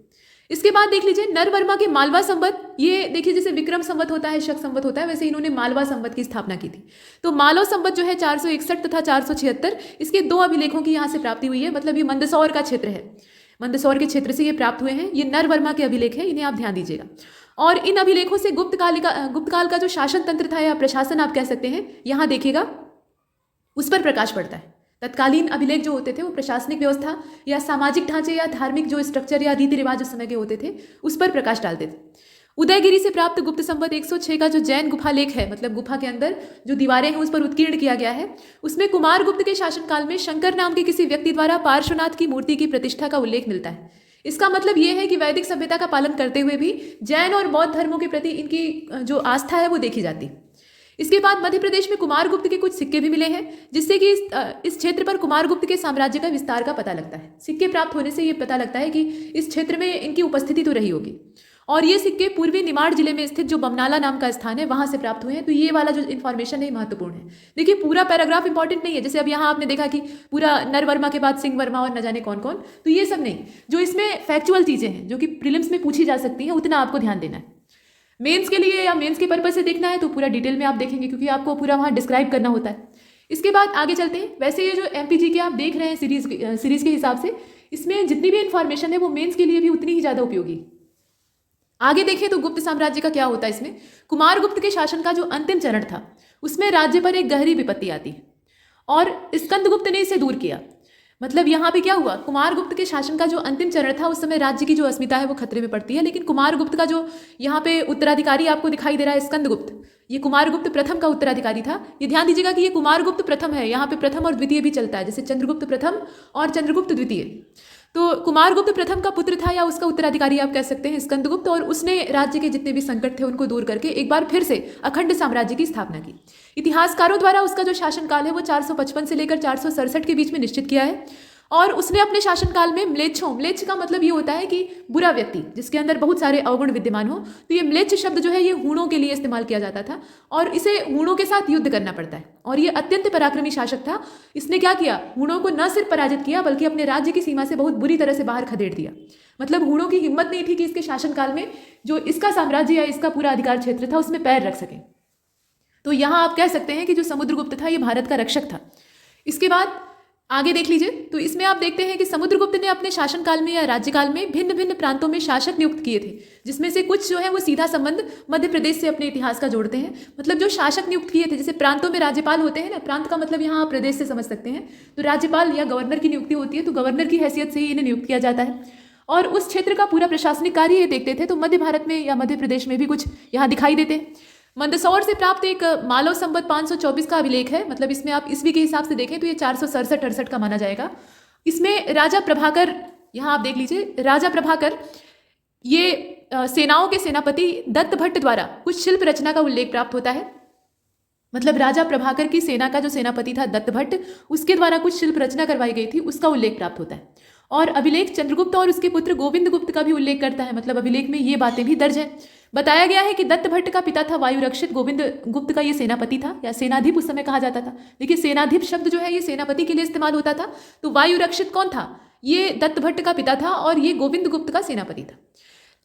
इसके बाद देख लीजिए नरवर्मा के मालवा संवत, ये देखिए जैसे विक्रम संवत होता है, शक संवत होता है, वैसे इन्होंने मालवा संवत की स्थापना की थी। तो मालव संवत जो है 461 तथा 476, इसके 2 अभिलेखों की यहाँ से प्राप्ति हुई है। मतलब ये मंदसौर का क्षेत्र है, मंदसौर के क्षेत्र से ये प्राप्त हुए हैं। ये नरवर्मा के अभिलेख है, इन्हें आप ध्यान दीजिएगा। और इन अभिलेखों से गुप्त काल का जो शासन तंत्र था या प्रशासन आप कह सकते हैं, यहाँ देखिएगा उस पर प्रकाश पड़ता है। तत्कालीन अभिलेख जो होते थे वो प्रशासनिक व्यवस्था या सामाजिक ढांचे या धार्मिक जो स्ट्रक्चर या रीति रिवाज उस समय के होते थे उस पर प्रकाश डालते थे। उदयगिरी से प्राप्त गुप्त संवत 106 का जो जैन गुफा लेख है, मतलब गुफा के अंदर जो दीवारें हैं उस पर उत्कीर्ण किया गया है, उसमें कुमारगुप्त के शासनकाल में शंकर नाम के किसी व्यक्ति द्वारा पार्श्वनाथ की मूर्ति की प्रतिष्ठा का उल्लेख मिलता है। इसका मतलब यह है कि वैदिक सभ्यता का पालन करते हुए भी जैन और बौद्ध धर्मों के प्रति इनकी जो आस्था है वो देखी जाती है। इसके बाद मध्य प्रदेश में कुमारगुप्त के कुछ सिक्के भी मिले हैं, जिससे कि इस क्षेत्र पर कुमारगुप्त के साम्राज्य का विस्तार का पता लगता है। सिक्के प्राप्त होने से ये पता लगता है कि इस क्षेत्र में इनकी उपस्थिति तो रही होगी। और ये सिक्के पूर्वी निमाड़ जिले में स्थित जो बमनाला नाम का स्थान है वहां से प्राप्त हुए हैं। तो ये वाला जो इन्फॉर्मेशन है महत्वपूर्ण है। देखिए पूरा पैराग्राफ इंपॉर्टेंट नहीं है, जैसे अब यहाँ आपने देखा कि पूरा नरवर्मा के बाद सिंहवर्मा और न जाने कौन कौन, तो ये सब नहीं। जो इसमें फैक्चुअल चीजें हैं जो कि प्रीलिम्स में पूछी जा सकती हैं, उतना आपको ध्यान देना है। मेंस के लिए या मेंस के पर्पज से देखना है तो पूरा डिटेल में आप देखेंगे, क्योंकि आपको पूरा वहाँ डिस्क्राइब करना होता है। इसके बाद आगे चलते हैं। वैसे ये जो एमपीजी के आप देख रहे हैं सीरीज के हिसाब से, इसमें जितनी भी इंफॉर्मेशन है वो मेंस के लिए भी उतनी ही ज्यादा उपयोगी। आगे देखें तो गुप्त साम्राज्य का क्या होता है। इसमें कुमारगुप्त के शासन का जो अंतिम चरण था उसमें राज्य पर एक गहरी विपत्ति आती है और स्कंदगुप्त ने इसे दूर किया। मतलब यहाँ पे क्या हुआ, कुमारगुप्त के शासन का जो अंतिम चरण था उस समय राज्य की जो अस्मिता है वो खतरे में पड़ती है। लेकिन कुमारगुप्त का जो यहाँ पे उत्तराधिकारी आपको दिखाई दे रहा है स्कंदगुप्त, ये कुमारगुप्त प्रथम का उत्तराधिकारी था। ये ध्यान दीजिएगा कि ये कुमारगुप्त प्रथम है, यहाँ पे प्रथम और द्वितीय भी चलता है, जैसे चंद्रगुप्त प्रथम और चंद्रगुप्त द्वितीय। तो कुमारगुप्त प्रथम का पुत्र था या उसका उत्तराधिकारी आप कह सकते हैं स्कंदगुप्त, और उसने राज्य के जितने भी संकट थे उनको दूर करके एक बार फिर से अखंड साम्राज्य की स्थापना की। इतिहासकारों द्वारा उसका जो शासनकाल है वो 455 से लेकर 467 के बीच में निश्चित किया है। और उसने अपने शासनकाल में म्लेच्छ का मतलब ये होता है कि बुरा व्यक्ति जिसके अंदर बहुत सारे अवगुण विद्यमान हो, तो ये म्लेच्छ शब्द जो है ये हूणों के लिए इस्तेमाल किया जाता था और इसे हूणों के साथ युद्ध करना पड़ता है। और ये अत्यंत पराक्रमी शासक था। इसने क्या किया, हूणों को न सिर्फ पराजित किया बल्कि अपने राज्य की सीमा से बहुत बुरी तरह से बाहर खदेड़ दिया। मतलब हूणों की हिम्मत नहीं थी कि इसके शासनकाल में जो इसका साम्राज्य या इसका पूरा अधिकार क्षेत्र था उसमें पैर रख सके। तो यहाँ आप कह सकते हैं कि जो समुद्रगुप्त था ये भारत का रक्षक था। इसके बाद आगे देख लीजिए तो इसमें आप देखते हैं कि समुद्रगुप्त ने अपने शासनकाल में या राज्यकाल में भिन्न भिन्न प्रांतों में शासक नियुक्त किए थे, जिसमें से कुछ जो है वो सीधा संबंध मध्य प्रदेश से अपने इतिहास का जोड़ते हैं। मतलब जो शासक नियुक्त किए थे, जैसे प्रांतों में राज्यपाल होते हैं ना, प्रांत का मतलब यहाँ आप प्रदेश से समझ सकते हैं, तो राज्यपाल या गवर्नर की नियुक्ति होती है, तो गवर्नर की हैसियत से ही इन्हें नियुक्त किया जाता है और उस क्षेत्र का पूरा प्रशासनिक कार्य ये देखते थे। तो मध्य भारत में या मध्य प्रदेश में भी कुछ यहाँ दिखाई देते हैं। मंदसौर से प्राप्त एक मालव संवत 524 का अभिलेख है। मतलब इसमें आप ईस्वी के हिसाब से देखें तो ये 467-68 का माना जाएगा। इसमें राजा प्रभाकर, यहाँ आप देख लीजिए, राजा प्रभाकर ये सेनाओं के सेनापति दत्त भट्ट द्वारा कुछ शिल्प रचना का उल्लेख प्राप्त होता है। मतलब राजा प्रभाकर की सेना का जो सेनापति था दत्त भट्ट, उसके द्वारा कुछ शिल्प रचना करवाई गई थी, उसका उल्लेख प्राप्त होता है। और अभिलेख चंद्रगुप्त और उसके पुत्र गोविंद गुप्त का भी उल्लेख करता है। मतलब अभिलेख में ये बातें भी दर्ज है। बताया गया है कि दत्त भट्ट का पिता था वायुरक्षित, गोविंद गुप्त का ये सेनापति था या सेनाधिप उस समय कहा जाता था। देखिए सेनाधिप शब्द जो है ये सेनापति के लिए इस्तेमाल होता था। तो वायुरक्षित कौन था, ये दत्त भट्ट का पिता था और ये गोविंद गुप्त का सेनापति था।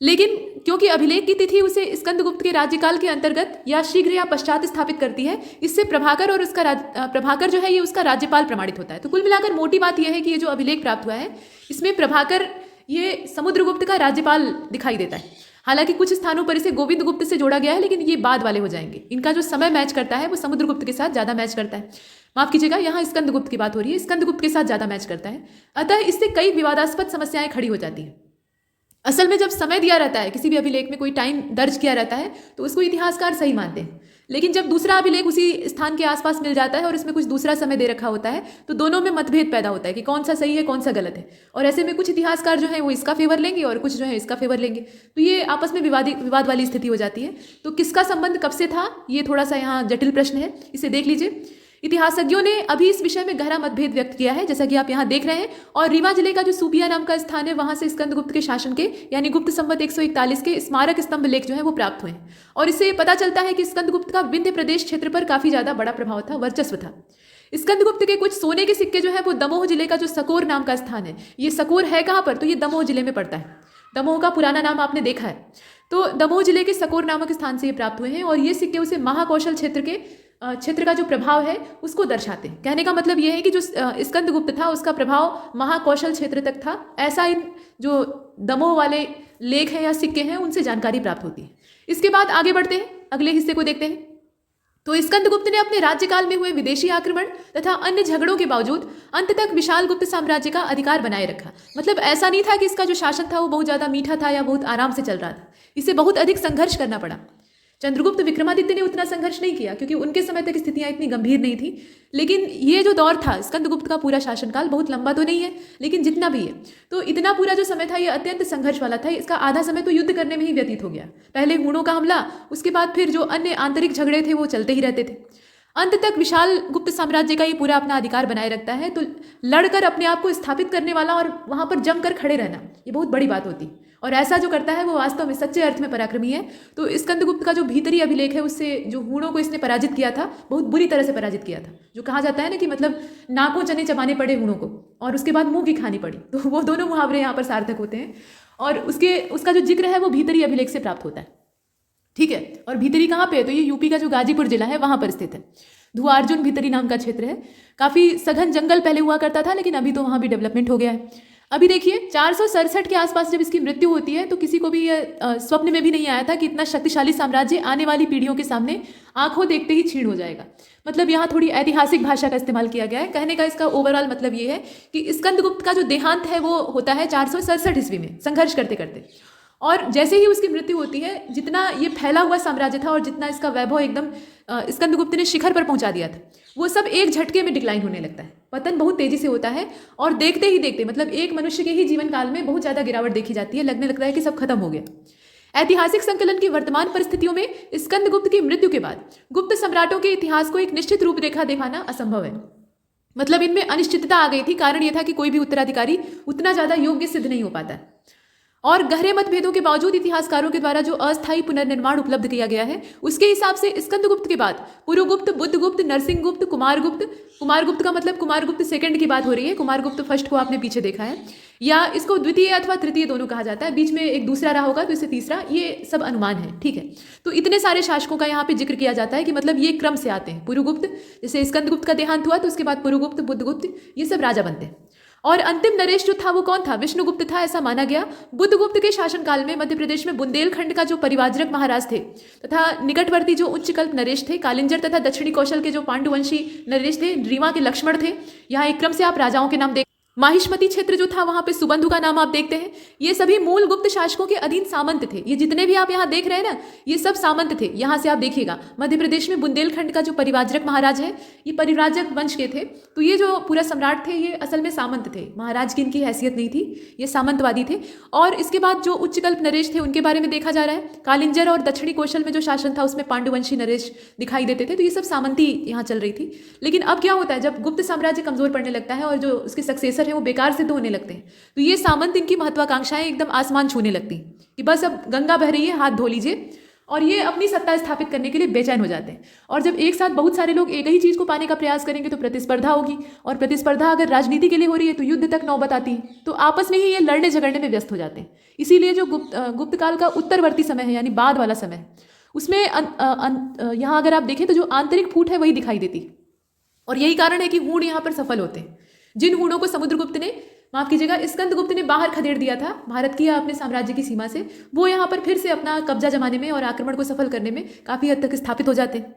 लेकिन क्योंकि अभिलेख की तिथि उसे स्कंदगुप्त के राज्यकाल के अंतर्गत या शीघ्र या पश्चात स्थापित करती है, इससे प्रभाकर और उसका प्रभाकर जो है ये उसका राज्यपाल प्रमाणित होता है। तो कुल मिलाकर मोटी बात यह है कि ये जो अभिलेख प्राप्त हुआ है इसमें प्रभाकर ये समुद्रगुप्त का राज्यपाल दिखाई देता है। हालांकि कुछ स्थानों पर इसे गोविंद गुप्त से जोड़ा गया है, लेकिन ये बाद वाले हो जाएंगे। इनका जो समय मैच करता है वो समुद्रगुप्त के साथ ज्यादा मैच करता है। माफ कीजिएगा, यहाँ स्कंदगुप्त की बात हो रही है, स्कंदगुप्त के साथ ज्यादा मैच करता है। अतः इससे कई विवादास्पद समस्याएं खड़ी हो जाती हैं। असल में जब समय दिया रहता है, किसी भी अभिलेख में कोई टाइम दर्ज किया रहता है, तो उसको इतिहासकार सही मानते हैं। लेकिन जब दूसरा अभिलेख उसी स्थान के आसपास मिल जाता है और इसमें कुछ दूसरा समय दे रखा होता है, तो दोनों में मतभेद पैदा होता है कि कौन सा सही है, कौन सा गलत है। और ऐसे में कुछ इतिहासकार जो है वो इसका फेवर लेंगे और कुछ जो है इसका फेवर लेंगे, तो ये आपस में विवाद वाली स्थिति हो जाती है। तो किसका संबंध कब से था, ये थोड़ा सा यहाँ जटिल प्रश्न है, इसे देख लीजिए। इतिहासज्ञों ने अभी इस विषय में गहरा मतभेद व्यक्त किया है, जैसा कि आप यहाँ देख रहे हैं। और रीवा जिले का जो सूपिया नाम का स्थान है, वहां से स्कंदगुप्त के शासन के यानी गुप्त संवत 141 के स्मारक स्तंभ लेख जो है वो प्राप्त हुए हैं। और इससे पता चलता है कि स्कंदगुप्त का विंध्य प्रदेश क्षेत्र पर काफी ज्यादा बड़ा प्रभाव था, वर्चस्व था। स्कंदगुप्त के कुछ सोने के सिक्के जो है वो दमोह जिले का जो सकोर नाम का स्थान है, ये सकोर है कहाँ पर, तो ये दमोह जिले में पड़ता है। दमोह का पुराना नाम आपने देखा है, तो दमोह जिले के सकोर नामक स्थान से ये प्राप्त हुए हैं। और ये सिक्के उसे महाकौशल क्षेत्र का जो प्रभाव है उसको दर्शाते हैं। कहने का मतलब ये है कि जो स्कंदगुप्त था उसका प्रभाव महाकौशल क्षेत्र तक था, ऐसा इन जो दमोह वाले लेख हैं या सिक्के हैं उनसे जानकारी प्राप्त होती है। इसके बाद आगे बढ़ते हैं, अगले हिस्से को देखते हैं। तो स्कंदगुप्त ने अपने राज्यकाल में हुए विदेशी आक्रमण तथा अन्य झगड़ों के बावजूद अंत तक विशाल गुप्त साम्राज्य का अधिकार बनाए रखा। मतलब ऐसा नहीं था कि इसका जो शासन था वो बहुत ज्यादा मीठा था या बहुत आराम से चल रहा था, इसे बहुत अधिक संघर्ष करना पड़ा। चंद्रगुप्त विक्रमादित्य ने उतना संघर्ष नहीं किया क्योंकि उनके समय तक स्थितियां इतनी गंभीर नहीं थी। लेकिन ये जो दौर था, स्कंदगुप्त का पूरा शासनकाल बहुत लंबा तो नहीं है, लेकिन जितना भी है तो इतना पूरा जो समय था ये अत्यंत संघर्ष वाला था। इसका आधा समय तो युद्ध करने में ही व्यतीत हो गया। पहले हूणों का हमला, उसके बाद फिर जो अन्य आंतरिक झगड़े थे वो चलते ही रहते थे। अंत तक विशाल गुप्त साम्राज्य का ये पूरा अपना अधिकार बनाए रखता है। तो लड़कर अपने आप को स्थापित करने वाला और वहां पर जमकर खड़े रहना, ये बहुत बड़ी बात होती है। और ऐसा जो करता है वो वास्तव में सच्चे अर्थ में पराक्रमी है। तो स्कंदगुप्त का जो भीतरी अभिलेख है उससे जो हूणों को इसने पराजित किया था, बहुत बुरी तरह से पराजित किया था। जो कहा जाता है ना कि मतलब नाकों चने चबाने पड़े हूणों को और उसके बाद मुंह की खानी पड़ी, तो वो दोनों मुहावरे यहाँ पर सार्थक होते हैं। और उसका जो जिक्र है वो भीतरी अभिलेख से प्राप्त होता है, ठीक है। और भीतरी कहाँ पे है, तो ये यूपी का जो गाजीपुर जिला है वहां पर स्थित है। धुआर्जुन भीतरी नाम का क्षेत्र है। काफी सघन जंगल पहले हुआ करता था, लेकिन अभी तो वहां भी डेवलपमेंट हो गया है। अभी देखिए 467 के आसपास जब इसकी मृत्यु होती है तो किसी को भी यह स्वप्न में भी नहीं आया था कि इतना शक्तिशाली साम्राज्य आने वाली पीढ़ियों के सामने आंखों देखते ही छीन हो जाएगा। मतलब यहाँ थोड़ी ऐतिहासिक भाषा का इस्तेमाल किया गया है। कहने का इसका ओवरऑल मतलब ये है कि स्कंदगुप्त का जो देहांत है वो होता है 467 ईस्वी में, संघर्ष करते करते। और जैसे ही उसकी मृत्यु होती है, जितना ये फैला हुआ साम्राज्य था और जितना इसका वैभव एकदम स्कंदगुप्त ने शिखर पर पहुंचा दिया था, वो सब एक झटके में डिक्लाइन होने लगता है। पतन बहुत तेजी से होता है और देखते ही देखते मतलब एक मनुष्य के ही जीवन काल में बहुत ज्यादा गिरावट देखी जाती है। लगने लगता है कि सब खत्म हो गया। ऐतिहासिक संकलन की वर्तमान परिस्थितियों में स्कंदगुप्त की मृत्यु के बाद गुप्त सम्राटों के इतिहास को एक निश्चित रूपरेखा दिखाना असंभव है। मतलब इनमें अनिश्चितता आ गई थी। कारण यह था कि कोई भी उत्तराधिकारी उतना ज्यादा योग्य सिद्ध नहीं हो पाता। और गहरे मतभेदों के बावजूद इतिहासकारों के द्वारा जो अस्थायी पुनर्निर्माण उपलब्ध किया गया है उसके हिसाब से स्कंदगुप्त के बाद पुरुगुप्त, बुद्धगुप्त, नरसिंहगुप्त, कुमारगुप्त का मतलब कुमारगुप्त सेकंड की बात हो रही है। कुमारगुप्त फर्स्ट को आपने पीछे देखा है, या इसको द्वितीय अथवा तृतीय दोनों कहा जाता है। बीच में एक दूसरा रहा होगा तो इसे तीसरा, ये सब अनुमान है, ठीक है। तो इतने सारे शासकों का यहाँ पे जिक्र किया जाता है कि मतलब ये क्रम से आते हैं। पुरुगुप्त, जैसे स्कंदगुप्त का देहांत हुआ तो उसके बाद पुरुगुप्त, बुद्धगुप्त, ये सब राजा बनते हैं। और अंतिम नरेश जो था वो कौन था, विष्णुगुप्त था, ऐसा माना गया। बुद्धगुप्त के शासनकाल में मध्य प्रदेश में बुंदेलखंड का जो परिवाजरक महाराज थे तथा निकटवर्ती जो उच्च कल्प नरेश थे, कालिंजर तथा दक्षिणी कौशल के जो पांडुवंशी नरेश थे, रीवा के लक्ष्मण थे। यहाँ एक क्रम से आप राजाओं के नाम देख, माहिष्मती क्षेत्र जो था वहां पे सुबंधु का नाम आप देखते हैं। ये सभी मूल गुप्त शासकों के अधीन सामंत थे। ये जितने भी आप यहाँ देख रहे हैं ना, ये सब सामंत थे। यहाँ से आप देखिएगा मध्य प्रदेश में बुंदेलखंड का जो परिवाजरक महाराज है, ये परिव्राजक वंश के थे। तो ये जो पूरा सम्राट थे ये असल में सामंत थे, महाराज की इनकी हैसियत नहीं थी, ये सामंतवादी थे। और इसके बाद जो उच्च कल्प नरेश थे उनके बारे में देखा जा रहा है। कालिंजर और दक्षिणी कौशल में जो शासन था उसमें पांडुवंशी नरेश दिखाई देते थे। तो ये सब सामंती यहाँ चल रही थी। लेकिन अब क्या होता है, जब गुप्त साम्राज्य कमजोर पड़ने लगता है और जो उसके सक्सेसर है वो बेकार सिद्ध होने लगते हैं, तो ये सामंत इनकी महत्वाकांक्षाएं एकदम आसमान छूने लगती कि बस अब गंगा बह रही है, हाथ धो लीजिए। और ये अपनी सत्ता स्थापित करने के लिए बेचैन हो जाते हैं। और जब एक साथ बहुत सारे लोग एक ही चीज को पाने का प्रयास करेंगे तो प्रतिस्पर्धा होगी, और प्रतिस्पर्धा अगर राजनीति के लिए हो रही है तो युद्ध तक नौबत आती है। तो आपस में ही ये लड़ने झगड़ने में व्यस्त हो जाते हैं। इसीलिए जो गुप्त काल का उत्तरवर्ती समय है, यानी बाद वाला समय, उसमें यहाँ अगर आप देखें तो जो आंतरिक फूट है वही दिखाई देती। और यही कारण है कि हूण यहाँ पर सफल होते हैं। जिन हूणों को समुद्रगुप्त ने, माफ कीजिएगा, स्कंदगुप्त ने बाहर खदेड़ दिया था भारत की या अपने साम्राज्य की सीमा से, वो यहाँ पर फिर से अपना कब्जा जमाने में और आक्रमण को सफल करने में काफी हद तक स्थापित हो जाते हैं।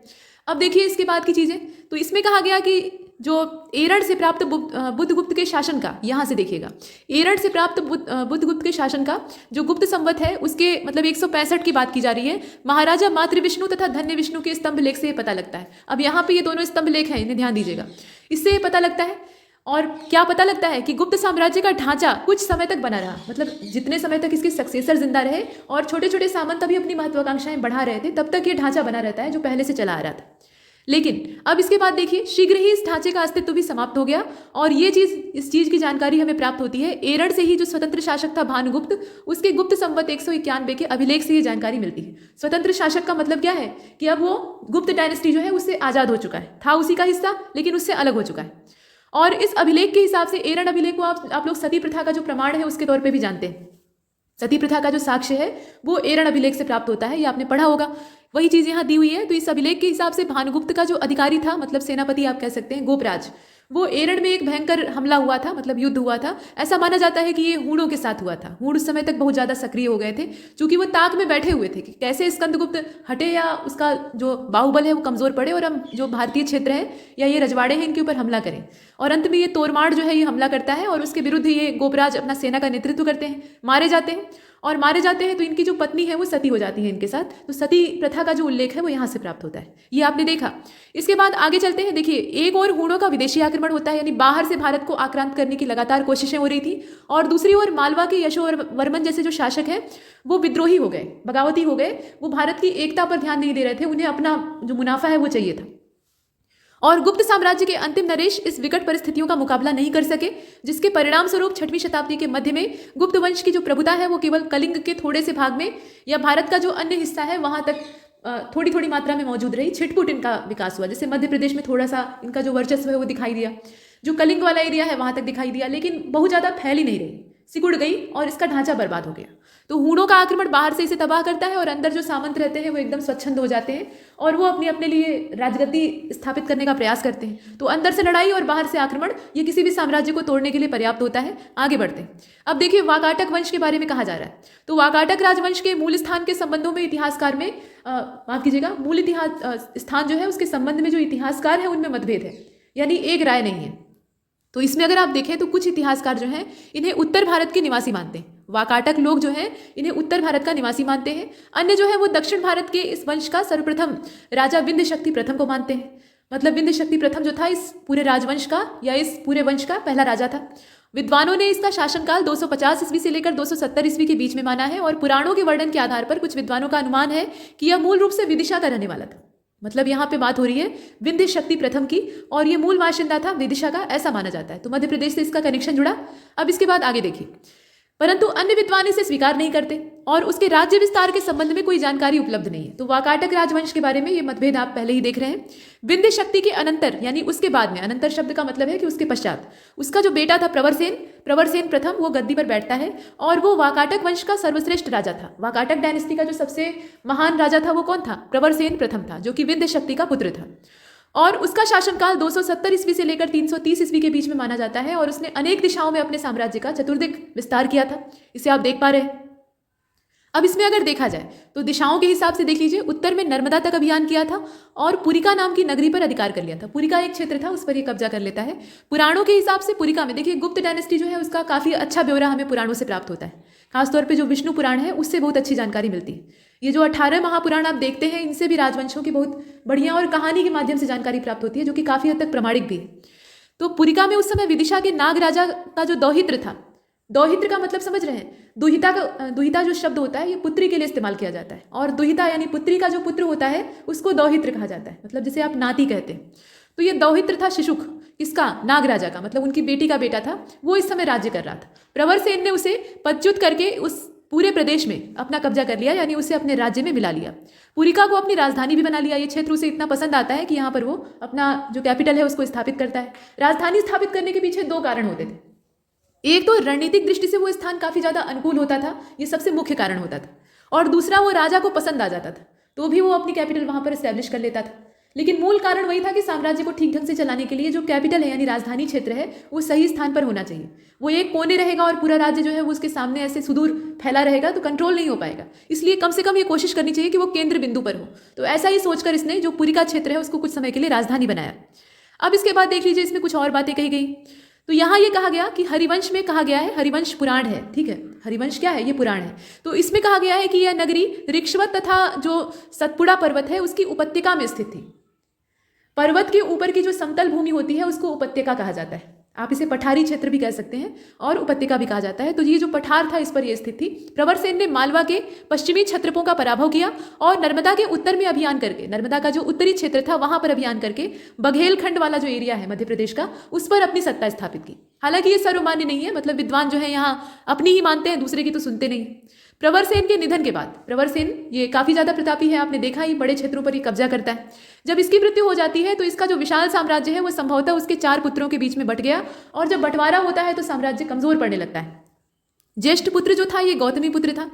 अब देखिए इसके बाद की चीजें। तो इसमें कहा गया कि जो एरड़ से प्राप्त बुद्धगुप्त के शासन का, यहाँ से देखिएगा, एरड़ से प्राप्त बुद्धगुप्त के शासन का जो गुप्त संवत है उसके मतलब 165 की बात की जा रही है। महाराजा मातृविष्णु तथा धन्य विष्णु के स्तंभ लेख से ये पता लगता है। अब यहाँ पे ये दोनों स्तंभ लेख हैं, इन्हें ध्यान दीजिएगा। इससे ये पता लगता है, और क्या पता लगता है कि गुप्त साम्राज्य का ढांचा कुछ समय तक बना रहा, मतलब जितने समय तक इसके सक्सेसर जिंदा रहे और छोटे छोटे सामंत अभी अपनी महत्वाकांक्षाएं बढ़ा रहे थे, तब तक ये ढांचा बना रहता है जो पहले से चला आ रहा था। लेकिन अब इसके बाद देखिए, शीघ्र ही इस ढांचे का अस्तित्व भी समाप्त हो गया, और ये चीज, इस चीज की जानकारी हमें प्राप्त होती है एरड़ से ही। जो स्वतंत्र शासक था भानुगुप्त, उसके गुप्त संवत 191 के अभिलेख से ये जानकारी मिलती है। स्वतंत्र शासक का मतलब क्या है कि अब वो गुप्त डायनेस्टी जो है उससे आजाद हो चुका है, था उसी का हिस्सा लेकिन उससे अलग हो चुका है। और इस अभिलेख के हिसाब से, एरड़ अभिलेख को आप लोग सती प्रथा का जो प्रमाण है उसके तौर पे भी जानते हैं। सती प्रथा का जो साक्ष्य है वो एरड़ अभिलेख से प्राप्त होता है, ये आपने पढ़ा होगा। वही चीज यहाँ दी हुई है। तो इस अभिलेख के हिसाब से भानुगुप्त का जो अधिकारी था, मतलब सेनापति आप कह सकते हैं, गोपराज, वो एरड़ में एक भयंकर हमला हुआ था, मतलब युद्ध हुआ था। ऐसा माना जाता है कि ये हूणों के साथ हुआ था। हूण उस समय तक बहुत ज्यादा सक्रिय हो गए थे, क्योंकि वो ताक में बैठे हुए थे कि कैसे स्कंदगुप्त हटे या उसका जो बाहुबल है वो कमजोर पड़े और हम जो भारतीय क्षेत्र है या ये रजवाड़े हैं इनके ऊपर हमला करें। और अंत में ये तोरमाड़ जो है ये हमला करता है और उसके विरुद्ध ये गोपराज अपना सेना का नेतृत्व करते हैं, मारे जाते हैं। और मारे जाते हैं तो इनकी जो पत्नी है वो सती हो जाती है इनके साथ। तो सती प्रथा का जो उल्लेख है वो यहाँ से प्राप्त होता है, ये आपने देखा। इसके बाद आगे चलते हैं। देखिए, एक और हूणों का विदेशी आक्रमण होता है, यानी बाहर से भारत को आक्रांत करने की लगातार कोशिशें हो रही थी, और दूसरी ओर मालवा के यशोवर्मन जैसे जो शासक हैं वो विद्रोही हो गए, बगावती हो गए। वो भारत की एकता पर ध्यान नहीं दे रहे थे, उन्हें अपना जो मुनाफा है वो चाहिए था। और गुप्त साम्राज्य के अंतिम नरेश इस विकट परिस्थितियों का मुकाबला नहीं कर सके, जिसके परिणाम स्वरूप 6वीं शताब्दी के मध्य में गुप्त वंश की जो प्रभुता है वो केवल कलिंग के थोड़े से भाग में या भारत का जो अन्य हिस्सा है वहां तक थोड़ी थोड़ी मात्रा में मौजूद रही। छिटपुट इनका विकास हुआ, जैसे मध्य प्रदेश में थोड़ा सा इनका जो वर्चस्व है वो दिखाई दिया, जो कलिंग वाला एरिया है वहां तक दिखाई दिया, लेकिन बहुत ज्यादा फैल ही नहीं रही, सिकुड़ गई और इसका ढांचा बर्बाद हो गया। तो हूणों का आक्रमण बाहर से इसे तबाह करता है और अंदर जो सामंत रहते हैं वो एकदम स्वच्छंद हो जाते हैं और वो अपने लिए राजगद्दी स्थापित करने का प्रयास करते हैं। तो अंदर से लड़ाई और बाहर से आक्रमण, ये किसी भी साम्राज्य को तोड़ने के लिए पर्याप्त होता है। आगे बढ़ते हैं। अब देखिए, वाकाटक वंश के बारे में कहा जा रहा है। तो वाकाटक राजवंश के मूल स्थान के संबंधों में इतिहासकार में माफ कीजिएगा, मूल इतिहास स्थान जो है उसके संबंध में जो इतिहासकार है उनमें मतभेद है, यानी एक राय नहीं है। तो इसमें अगर आप देखें तो कुछ इतिहासकार जो हैं इन्हें उत्तर भारत के निवासी मानते हैं। वाकाटक लोग जो हैं इन्हें उत्तर भारत का निवासी मानते हैं। अन्य जो है वो दक्षिण भारत के इस वंश का सर्वप्रथम राजा विंध्य शक्ति प्रथम को मानते हैं। मतलब विंध्य शक्ति प्रथम जो था इस पूरे राजवंश का या इस पूरे वंश का पहला राजा था। विद्वानों ने इसका शासनकाल 250 ईस्वी से लेकर 270 ईस्वी के बीच में माना है, और पुराणों के वर्णन के आधार पर कुछ विद्वानों का अनुमान है कि यह मूल रूप से विदिशा का रहने वाला था। मतलब यहाँ पे बात हो रही है विंध्य शक्ति प्रथम की, और ये मूल बाशिंदा था विदिशा का, ऐसा माना जाता है। तो मध्य प्रदेश से इसका कनेक्शन जुड़ा। अब इसके बाद आगे देखिए, परंतु अन्य विद्वान इसे स्वीकार नहीं करते और उसके राज्य विस्तार के संबंध में कोई जानकारी उपलब्ध नहीं है। तो वाकाटक राजवंश के बारे में ये मतभेद आप पहले ही देख रहे हैं। विंध्य शक्ति के अनंतर, यानी उसके बाद में, अनंतर शब्द का मतलब है कि उसके पश्चात, उसका जो बेटा था प्रवरसेन प्रथम, वो गद्दी पर बैठता है और वो वाकाटक वंश का सर्वश्रेष्ठ राजा था। वाकाटक डायनेस्टी का जो सबसे महान राजा था वो कौन था? प्रवरसेन प्रथम था, जो कि विंध्य शक्ति का पुत्र था। और उसका शासनकाल 270 ईस्वी से लेकर 330 ईस्वी के बीच में माना जाता है, और उसने अनेक दिशाओं में अपने साम्राज्य का चतुर्दिक विस्तार किया था। इसे आप देख पा रहे हैं। अब इसमें अगर देखा जाए तो दिशाओं के हिसाब से देख लीजिए, उत्तर में नर्मदा तक अभियान किया था और पुरिका नाम की नगरी पर अधिकार कर लिया था। पुरिका एक क्षेत्र था, उस पर ये कब्जा कर लेता है। पुराणों के हिसाब से पुरिका में देखिए, गुप्त डायनेस्टी जो है उसका काफी अच्छा ब्यौरा हमें पुराणों से प्राप्त होता है। खासतौर पर जो विष्णु पुराण है उससे बहुत अच्छी जानकारी मिलती है। ये जो 18 महापुराण आप देखते हैं, इनसे भी राजवंशों की बहुत बढ़िया और कहानी के माध्यम से जानकारी प्राप्त होती है, जो कि काफी हद तक प्रमाणिक भी है। तो पुरिका में उस समय विदिशा के नाग राजा का जो दौहित्र था, दौहित्र का मतलब समझ रहे हैं, दुहिता जो शब्द होता है ये पुत्री के लिए इस्तेमाल किया जाता है, और दुहिता यानी पुत्री का जो पुत्र होता है उसको दौहित्र कहा जाता है, मतलब जिसे आप नाती कहते हैं। तो ये दौहित्र था शिशुक, किसका? नाग राजा का, मतलब उनकी बेटी का बेटा था। वो इस समय राज्य कर रहा था। प्रवरसेन ने उसे पदच्युत करके उस पूरे प्रदेश में अपना कब्जा कर लिया, यानी उसे अपने राज्य में मिला लिया। पुरिका को अपनी राजधानी भी बना लिया। ये क्षेत्र उसे इतना पसंद आता है कि यहाँ पर वो अपना जो कैपिटल है उसको स्थापित करता है। राजधानी स्थापित करने के पीछे 2 कारण होते थे। एक तो रणनीतिक दृष्टि से वो स्थान काफी ज्यादा अनुकूल होता था, ये सबसे मुख्य कारण होता था, और दूसरा वो राजा को पसंद आ जाता था, तो भी वो अपनी कैपिटल वहां पर एस्टैब्लिश कर लेता था। लेकिन मूल कारण वही था कि साम्राज्य को ठीक ढंग से चलाने के लिए जो कैपिटल है यानी राजधानी क्षेत्र है वो सही स्थान पर होना चाहिए। वो एक कोने रहेगा और पूरा राज्य जो है वो उसके सामने ऐसे सुदूर फैला रहेगा तो कंट्रोल नहीं हो पाएगा। इसलिए कम से कम ये कोशिश करनी चाहिए कि वो केंद्र बिंदु पर हो। तो ऐसा ही सोचकर इसने जो पुरिका क्षेत्र है उसको कुछ समय के लिए राजधानी बनाया। अब इसके बाद देख लीजिए, इसमें कुछ और बातें कही गई। तो यहाँ ये कहा गया कि हरिवंश में कहा गया है, हरिवंश पुराण है, ठीक है, हरिवंश क्या है, ये पुराण है। तो इसमें कहा गया है कि यह नगरी ऋक्षवत तथा जो सतपुड़ा पर्वत है उसकी उपत्यका में स्थित थी। पर्वत के ऊपर की जो समतल भूमि होती है उसको उपत्यका कहा जाता है। आप इसे पठारी क्षेत्र भी कह सकते हैं और उपत्यका भी कहा जाता है। तो ये जो पठार था इस पर यह स्थित थी। प्रवरसेन ने मालवा के पश्चिमी क्षत्रपों का पराभव किया और नर्मदा के उत्तर में अभियान करके, नर्मदा का जो उत्तरी क्षेत्र था वहां पर अभियान करके बघेलखंड वाला जो एरिया है मध्य प्रदेश का, उस पर अपनी सत्ता स्थापित की। हालांकि ये सर्वमान्य नहीं है, मतलब विद्वान जो है यहाँ अपनी ही मानते हैं, दूसरे की तो सुनते नहीं। प्रवरसेन के निधन के बाद, प्रवरसेन ये काफी ज्यादा प्रतापी है, आपने देखा ही, बड़े क्षेत्रों पर ये कब्जा करता है। जब इसकी मृत्यु हो जाती है तो इसका जो विशाल साम्राज्य है वो संभवतः उसके 4 पुत्रों के बीच में बट गया, और जब बंटवारा होता है तो साम्राज्य कमजोर पड़ने लगता है। ज्येष्ठ पुत्र जो था ये गौतमी पुत्र था,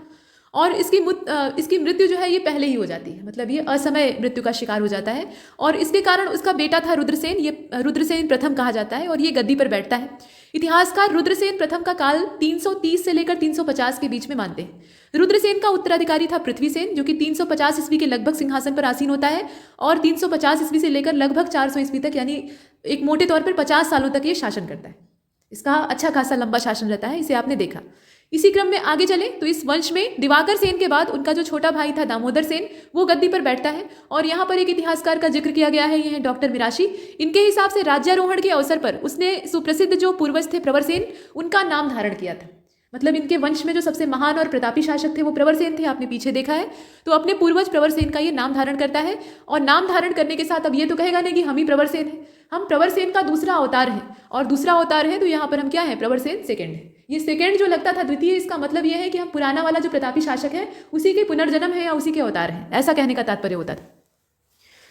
और इसकी मृत्यु जो है ये पहले ही हो जाती है, मतलब ये असमय मृत्यु का शिकार हो जाता है। और इसके कारण उसका बेटा था रुद्रसेन, ये रुद्रसेन प्रथम कहा जाता है, और ये गद्दी पर बैठता है। इतिहासकार रुद्रसेन प्रथम का काल 330 से लेकर 350 के बीच में मानते हैं। रुद्रसेन का उत्तराधिकारी था पृथ्वीसेन, जो कि 350 ईस्वी के लगभग सिंहासन पर आसीन होता है, और 350 ईस्वी से लेकर लगभग 400 ईस्वी तक, यानी एक मोटे तौर पर 50 सालों तक ये शासन करता है। इसका अच्छा खासा लंबा शासन रहता है, इसे आपने देखा। इसी क्रम में आगे चले तो इस वंश में दिवाकर सेन के बाद उनका जो छोटा भाई था दामोदर सेन, वो गद्दी पर बैठता है। और यहाँ पर एक इतिहासकार का जिक्र किया गया है, ये है डॉक्टर मिराशी। इनके हिसाब से राज्यारोहण के अवसर पर उसने सुप्रसिद्ध जो पूर्वज थे प्रवरसेन, उनका नाम धारण किया था। मतलब इनके वंश में जो सबसे महान और प्रतापी शासक थे वो प्रवरसेन थे, आपने पीछे देखा है। तो अपने पूर्वज प्रवरसेन का ये नाम धारण करता है, और नाम धारण करने के साथ अब ये तो कहेगा नहीं कि हम ही प्रवरसेन हैं, हम प्रवरसेन का दूसरा अवतार है। और दूसरा अवतार है तो यहाँ पर हम क्या है, प्रवरसेन सेकंड है। ये सेकंड जो लगता था द्वितीय, इसका मतलब ये है कि हम पुराना वाला जो प्रतापी शासक है उसी के पुनर्जन्म है या उसी के अवतार है, ऐसा कहने का तात्पर्य होता था।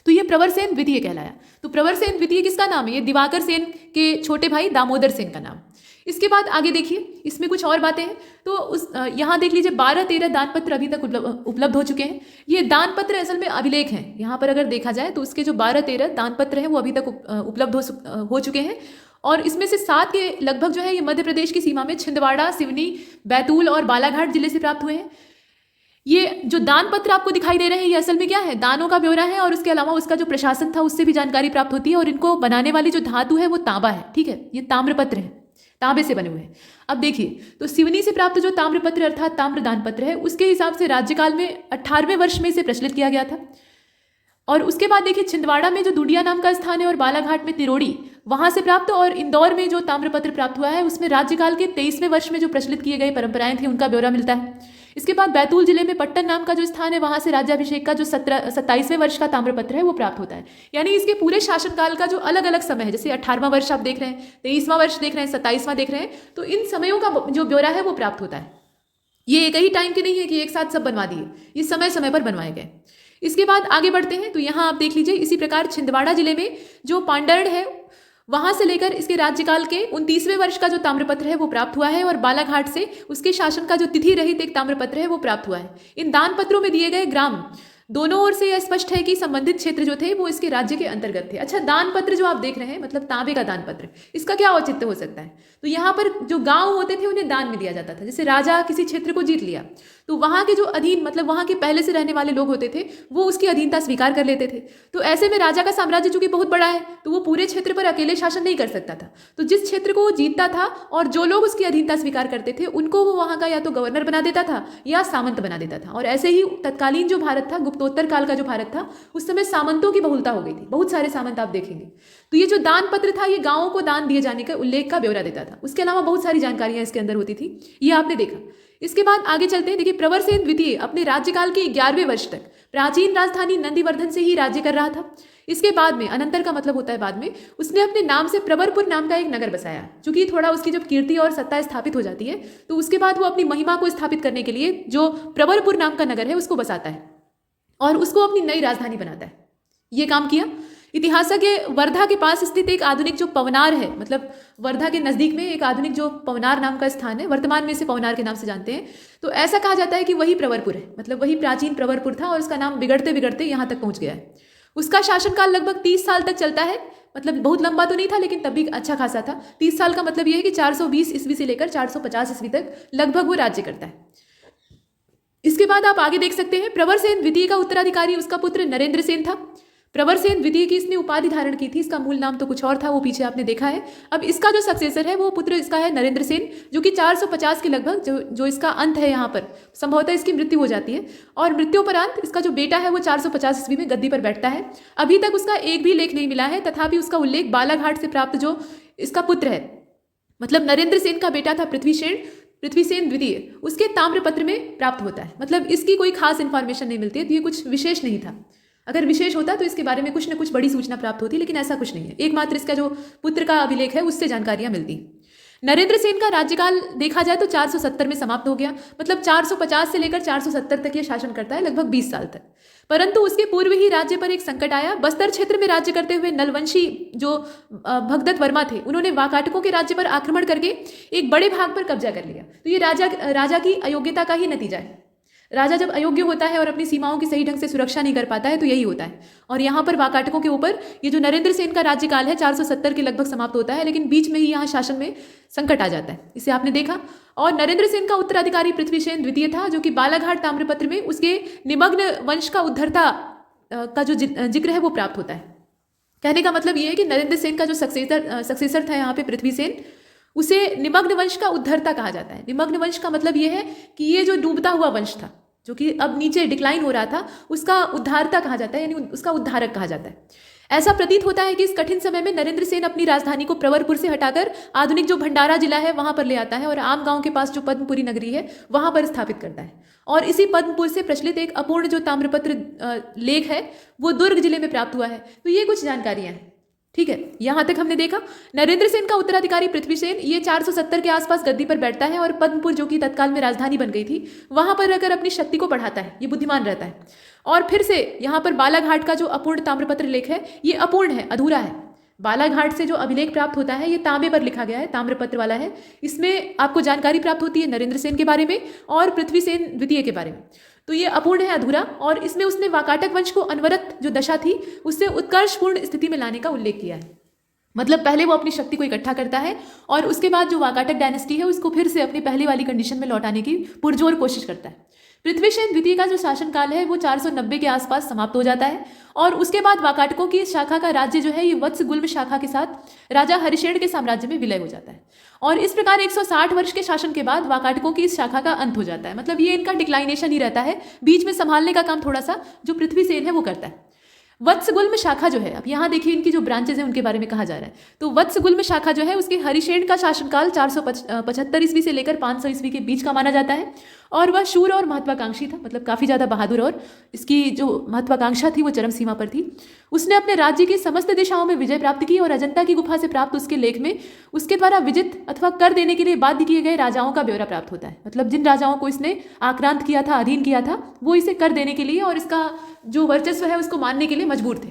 तो ये प्रवरसेन द्वितीय कहलाया। तो प्रवरसेन द्वितीय किसका नाम है, ये दिवाकर सेन के छोटे भाई दामोदर सेन का नाम। इसके बाद आगे देखिए, इसमें कुछ और बातें हैं। तो यहाँ देख लीजिए 12-13 दानपत्र अभी तक उपलब्ध हो चुके हैं। ये दानपत्र असल में अभिलेख हैं, यहाँ पर अगर देखा जाए तो उसके जो 12-13 दानपत्र हैं वो अभी तक उपलब्ध हो चुके हैं। और इसमें से 7 के लगभग जो है ये मध्य प्रदेश की सीमा में छिंदवाड़ा, सिवनी, बैतूल और बालाघाट जिले से प्राप्त हुए हैं। ये जो दान पत्र आपको दिखाई दे रहे हैं ये असल में क्या है, दानों का ब्यौरा है, और उसके अलावा उसका जो प्रशासन था उससे भी जानकारी प्राप्त होती है। और इनको बनाने वाली जो धातु है वो तांबा है, ठीक है, ये ताम्रपत्र है, तांबे से बने हुए हैं। अब देखिए, तो सिवनी से प्राप्त जो ताम्रपत्र अर्थात ताम्र दान पत्र है, उसके हिसाब से राज्यकाल में 18वें वर्ष में इसे प्रचलित किया गया था। और उसके बाद देखिए छिंदवाड़ा में जो दुडिया नाम का स्थान है और बालाघाट में तिरोड़ी, वहां से प्राप्त, और इंदौर में जो ताम्रपत्र प्राप्त हुआ है उसमें राज्यकाल के 23वें वर्ष में जो प्रचलित किए गए परंपराएं थी उनका ब्यौरा मिलता है। इसके बाद बैतूल जिले में पट्टन नाम का जो स्थान है वहां से राज्याभिषेक का जो 27वें वर्ष का ताम्रपत्र है वो प्राप्त होता है। यानी इसके पूरे शासनकाल का जो अलग अलग समय है, जैसे 18वां वर्ष आप देख रहे हैं, 23वां वर्ष देख रहे हैं, 27वां देख रहे हैं, तो इन समयों का जो ब्यौरा है वो प्राप्त होता है। ये एक ही टाइम के नहीं है कि एक साथ सब बनवा दिए, ये समय समय पर बनवाए गए। इसके बाद आगे बढ़ते हैं तो यहाँ आप देख लीजिए, इसी प्रकार छिंदवाड़ा जिले में जो पांडरण है वहां से लेकर इसके राज्यकाल के 29वें वर्ष का जो ताम्रपत्र है वो प्राप्त हुआ है, और बालाघाट से उसके शासन का जो तिथि रहित एक ताम्रपत्र है वो प्राप्त हुआ है। इन दान पत्रों में दिए गए ग्राम दोनों ओर से यह स्पष्ट है कि संबंधित क्षेत्र जो थे वो इसके राज्य के अंतर्गत थे। अच्छा, दान पत्र जो आप देख रहे हैं मतलब तांबे का दान पत्र, इसका क्या औचित्य हो सकता है? तो यहाँ पर जो गांव होते थे उन्हें दान में दिया जाता था। जैसे राजा किसी क्षेत्र को जीत लिया तो वहां के जो अधीन, मतलब वहां के पहले से रहने वाले लोग होते थे वो उसकी अधीनता स्वीकार कर लेते थे। तो ऐसे में राजा का साम्राज्य चूंकि बहुत बड़ा है तो वो पूरे क्षेत्र पर अकेले शासन नहीं कर सकता था। तो जिस क्षेत्र को वो जीतता था और जो लोग उसकी अधीनता स्वीकार करते थे उनको वो वहां का या तो गवर्नर बना देता था या सामंत बना देता था। और ऐसे ही तत्कालीन जो भारत था, गुप्तोत्तर काल का जो भारत था, उस समय सामंतों की बहुलता हो गई थी, बहुत सारे सामंत आप देखेंगे। तो ये जो दान पत्र था ये गांवों को दान दिए जाने का उल्लेख का ब्यौरा देता था। उसके अलावा बहुत सारी जानकारियां इसके अंदर होती थी, ये आपने देखा। इसके बाद आगे चलते हैं। देखिए, प्रवरसेन द्वितीय अपने राज्यकाल के 11वें वर्ष तक प्राचीन राजधानी नंदीवर्धन से ही राज्य कर रहा था। इसके बाद में, अनंतर का मतलब होता है बाद में, उसने अपने नाम से प्रवरपुर नाम का एक नगर बसाया। चूंकि थोड़ा उसकी जब कीर्ति और सत्ता स्थापित हो जाती है तो उसके बाद वो अपनी महिमा को स्थापित करने के लिए जो प्रवरपुर नाम का नगर है उसको बसाता है और उसको अपनी नई राजधानी बनाता है। ये काम किया। इतिहासज्ञ वर्धा के पास स्थित एक आधुनिक जो पवनार है, मतलब वर्धा के नजदीक में एक आधुनिक जो पवनार नाम का स्थान है, वर्तमान में इसे पवनार के नाम से जानते हैं, तो ऐसा कहा जाता है कि वही प्रवरपुर है, मतलब वही प्राचीन प्रवरपुर था और उसका नाम बिगड़ते बिगड़ते यहाँ तक पहुँच गया है। उसका शासनकाल लगभग 30 साल तक चलता है, मतलब बहुत लंबा तो नहीं था लेकिन तब भी अच्छा खासा था। 30 साल का मतलब यह है कि 420 ईस्वी से लेकर 450 ईस्वी तक लगभग वो राज्य करता है। इसके बाद आप आगे देख सकते हैं, प्रवरसेन द्वितीय का उत्तराधिकारी उसका पुत्र नरेंद्र सेन था। प्रवरसेन द्वितीय की इसने उपाधि धारण की थी, इसका मूल नाम तो कुछ और था, वो पीछे आपने देखा है। अब इसका जो सक्सेसर है वो पुत्र इसका है नरेंद्र सेन, जो कि 450 के लगभग जो इसका अंत है, यहाँ पर संभवतः इसकी मृत्यु हो जाती है और मृत्युपरांत इसका जो बेटा है वो 450 ईस्वी में गद्दी पर बैठता है। अभी तक उसका एक भी लेख नहीं मिला है, तथापि उसका उल्लेख बालाघाट से प्राप्त जो इसका पुत्र है, मतलब नरेंद्र सेन का बेटा था पृथ्वीसेन द्वितीय, उसके ताम्रपत्र में प्राप्त होता है। मतलब इसकी कोई खास इंफॉर्मेशन नहीं मिलती है, तो ये कुछ विशेष नहीं था। अगर विशेष होता तो इसके बारे में कुछ न कुछ बड़ी सूचना प्राप्त होती, लेकिन ऐसा कुछ नहीं है। एकमात्र इसका जो पुत्र का अभिलेख है उससे जानकारियां मिलती। नरेंद्र सेन का राज्यकाल देखा जाए तो 470 में समाप्त हो गया, मतलब 450 से लेकर 470 तक ये शासन करता है, लगभग 20 साल तक। परंतु उसके पूर्व ही राज्य पर एक संकट आया। बस्तर क्षेत्र में राज्य करते हुए नलवंशी जो भगदत्त वर्मा थे, उन्होंने वाकाटकों के राज्य पर आक्रमण करके एक बड़े भाग पर कब्जा कर लिया। तो ये राजा की अयोग्यता का ही नतीजा है। राजा जब अयोग्य होता है और अपनी सीमाओं की सही ढंग से सुरक्षा नहीं कर पाता है तो यही होता है। और यहाँ पर वाकाटकों के ऊपर ये जो नरेंद्र सेन का राज्यकाल है 470 के लगभग समाप्त होता है, लेकिन बीच में ही यहाँ शासन में संकट आ जाता है, इसे आपने देखा। और नरेंद्र सेन का उत्तराधिकारी पृथ्वीसेन द्वितीय था, जो कि बालाघाट ताम्रपत्र में उसके निमग्न वंश का उद्धरता का जो जिक्र है वो प्राप्त होता है। कहने का मतलब ये है कि नरेंद्र सेन का जो सक्सेसर था यहाँ पे पृथ्वीसेन, उसे निमग्न वंश का उद्धरता कहा जाता है। निमग्न वंश का मतलब यह है कि ये जो डूबता हुआ वंश था, जो कि अब नीचे डिक्लाइन हो रहा था, उसका उद्धारता कहा जाता है, यानी उसका उद्धारक कहा जाता है। ऐसा प्रतीत होता है कि इस कठिन समय में नरेंद्र सेन अपनी राजधानी को प्रवरपुर से हटाकर आधुनिक जो भंडारा जिला है वहां पर ले आता है और आम गांव के पास जो पद्मपुरी नगरी है वहां पर स्थापित करता है। और इसी पद्मपुर से प्रचलित एक अपूर्ण जो ताम्रपत्र लेख है वो दुर्ग जिले में प्राप्त हुआ है। तो ये कुछ जानकारियां हैं, ठीक है। यहां तक हमने देखा नरेंद्र सेन का उत्तराधिकारी पृथ्वीसेन ये 470 के आसपास गद्दी पर बैठता है और पद्मपुर जो कि तत्काल में राजधानी बन गई थी वहां पर रहकर अपनी शक्ति को बढ़ाता है, ये बुद्धिमान रहता है। और फिर से यहाँ पर बालाघाट का जो अपूर्ण ताम्रपत्र लेख है ये अपूर्ण है, अधूरा है। बालाघाट से जो अभिलेख प्राप्त होता है ये तांबे पर लिखा गया है, ताम्रपत्र वाला है। इसमें आपको जानकारी प्राप्त होती है नरेंद्र सेन के बारे में और पृथ्वीसेन द्वितीय के बारे में। तो ये अपूर्ण है, अधूरा, और इसमें उसने वाकाटक वंश को अनवरत जो दशा थी उससे उत्कर्षपूर्ण स्थिति में लाने का उल्लेख किया है। मतलब पहले वो अपनी शक्ति को इकट्ठा करता है और उसके बाद जो वाकाटक डायनेस्टी है उसको फिर से अपनी पहले वाली कंडीशन में लौटाने की पुरजोर कोशिश करता है। पृथ्वीसेन द्वितीय का जो शासनकाल है वो 490 के आसपास समाप्त हो जाता है और उसके बाद वाकाटकों की शाखा का राज्य जो है ये वत्सगुल्म शाखा के साथ राजा हरिशेन के साम्राज्य में विलय हो जाता है। और इस प्रकार 160 वर्ष के शासन के बाद वाकाटकों की इस शाखा का अंत हो जाता है। मतलब ये इनका डिक्लाइनेशन ही रहता है, बीच में संभालने का काम थोड़ा सा जो पृथ्वीसेन है वो करता है। वत्सगुल्म शाखा जो है, अब यहाँ देखिए इनकी जो ब्रांचेज हैं उनके बारे में कहा जा रहा है। तो वत्सगुल्म शाखा जो है उसके हरिशेन का शासनकाल 475 ईस्वी से लेकर 500 ईस्वी के बीच का माना जाता है और वह शूर और महत्वाकांक्षी था, मतलब काफ़ी ज़्यादा बहादुर, और इसकी जो महत्वाकांक्षा थी वो चरम सीमा पर थी। उसने अपने राज्य की समस्त दिशाओं में विजय प्राप्त की और अजंता की गुफा से प्राप्त उसके लेख में उसके द्वारा विजित अथवा कर देने के लिए बाध्य किए गए राजाओं का ब्यौरा प्राप्त होता है। मतलब जिन राजाओं को इसने आक्रांत किया था, अधीन किया था, वो इसे कर देने के लिए और इसका जो वर्चस्व है उसको मानने के लिए मजबूर थे।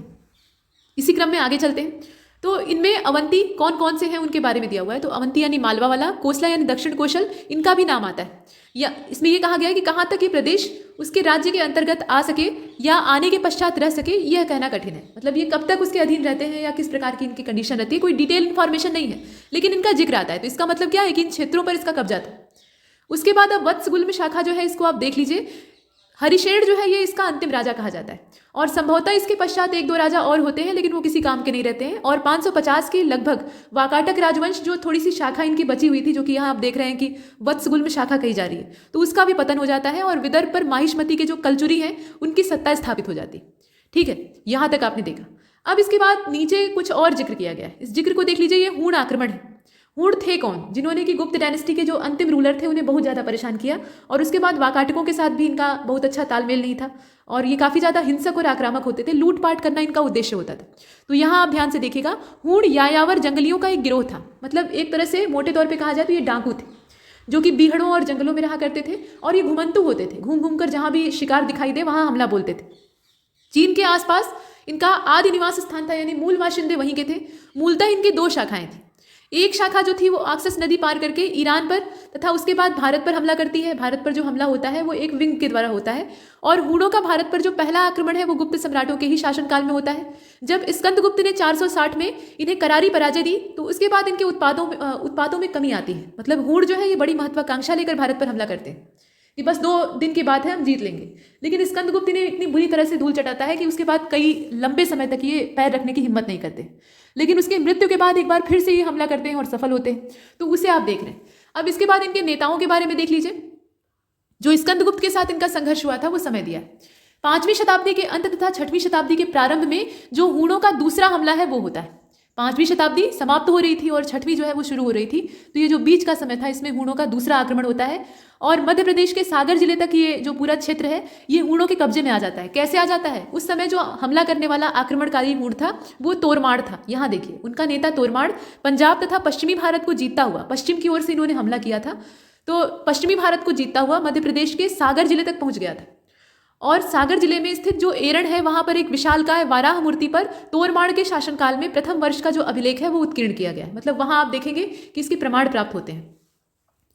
इसी क्रम में आगे चलते हैं। तो इनमें अवंती कौन कौन से हैं उनके बारे में दिया हुआ है। तो अवंती यानी मालवा वाला, कोसला यानी दक्षिण कौशल, इनका भी नाम आता है। या इसमें ये कहा गया है कि कहाँ तक ये प्रदेश उसके राज्य के अंतर्गत आ सके या आने के पश्चात रह सके, यह कहना कठिन है। मतलब ये कब तक उसके अधीन रहते हैं या किस प्रकार की इनकी कंडीशन रहती है, कोई डिटेल इन्फॉर्मेशन नहीं है, लेकिन इनका जिक्र आता है। तो इसका मतलब क्या है कि इन क्षेत्रों पर इसका कब्जा था। उसके बाद अब वत्सगुल्म शाखा जो है इसको आप देख लीजिए। हरिशेन जो है ये इसका अंतिम राजा कहा जाता है और संभवतः इसके पश्चात एक दो राजा और होते हैं, लेकिन वो किसी काम के नहीं रहते हैं। और 550 के लगभग वाकाटक राजवंश जो थोड़ी सी शाखा इनकी बची हुई थी, जो कि यहाँ आप देख रहे हैं कि वत्सगुल्म शाखा कही जा रही है, तो उसका भी पतन हो जाता है और विदर्भ पर माहिष्मती के जो कलचुरी हैं उनकी सत्ता स्थापित हो जाती है। ठीक है, यहाँ तक आपने देखा। अब इसके बाद नीचे कुछ और जिक्र किया गया है। इस जिक्र को देख लीजिए। ये हूण आक्रमण है। हूण थे कौन? जिन्होंने कि गुप्त डायनेस्टी के जो अंतिम रूलर थे उन्हें बहुत ज़्यादा परेशान किया और उसके बाद वाकाटकों के साथ भी इनका बहुत अच्छा तालमेल नहीं था और ये काफ़ी ज़्यादा हिंसक और आक्रामक होते थे। लूटपाट करना इनका उद्देश्य होता था। तो यहाँ आप ध्यान से देखिएगा, हूण यायावर जंगलियों का एक गिरोह था। मतलब एक तरह से मोटे तौर पर कहा जाए तो ये डाकू थे जो कि बीहड़ों और जंगलों में रहा करते थे और ये घुमंतु होते थे। घूम घूम कर जहाँ भी शिकार दिखाई दे वहाँ हमला बोलते थे। चीन के आसपास इनका आदि निवास स्थान था, यानी मूल बाशिंदे वहीं के थे। मूलतः इनकी दो शाखाएं थी। एक शाखा जो थी वो ऑक्सस नदी पार करके ईरान पर तथा उसके बाद भारत पर हमला करती है। भारत पर जो हमला होता है वो एक विंग के द्वारा होता है और हूणों का भारत पर जो पहला आक्रमण है वो गुप्त सम्राटों के ही शासनकाल में होता है। जब स्कंदगुप्त ने 460 में इन्हें करारी पराजय दी तो उसके बाद इनके उत्पादों में कमी आती है। मतलब हूण जो है ये बड़ी महत्वाकांक्षा लेकर भारत पर हमला करते हैं। कि बस 2 दिन की बात है, हम जीत लेंगे। लेकिन स्कंदगुप्त इन्हें इतनी बुरी तरह से धूल चटाता है कि उसके बाद कई लंबे समय तक ये पैर रखने की हिम्मत नहीं करते। लेकिन उसके मृत्यु के बाद एक बार फिर से ये हमला करते हैं और सफल होते हैं, तो उसे आप देख रहे हैं। अब इसके बाद इनके नेताओं के बारे में देख लीजिए। जो स्कंदगुप्त के साथ इनका संघर्ष हुआ था वो समय दिया है। 5वीं शताब्दी के अंत तथा 6वीं शताब्दी के प्रारंभ में जो हूणों का दूसरा हमला है वो होता है। 5वीं शताब्दी समाप्त हो रही थी और 6वीं जो है वो शुरू हो रही थी, तो ये जो बीच का समय था इसमें हूणों का दूसरा आक्रमण होता है और मध्य प्रदेश के सागर जिले तक ये जो पूरा क्षेत्र है ये हूणों के कब्जे में आ जाता है। कैसे आ जाता है? उस समय जो हमला करने वाला आक्रमणकारी हूण था वो तोरमाड़ था। यहाँ देखिए, उनका नेता तोरमाड़ पंजाब तथा पश्चिमी भारत को जीतता हुआ, पश्चिम की ओर से इन्होंने हमला किया था, तो पश्चिमी भारत को जीतता हुआ मध्य प्रदेश के सागर जिले तक पहुंच गया था। और सागर जिले में स्थित जो एरण है वहां पर एक विशालकाय वाराह मूर्ति पर तोरमाड़ के शासनकाल में प्रथम वर्ष का जो अभिलेख है वो उत्कीर्ण किया गया है। मतलब वहां आप देखेंगे कि इसके प्रमाण प्राप्त होते हैं।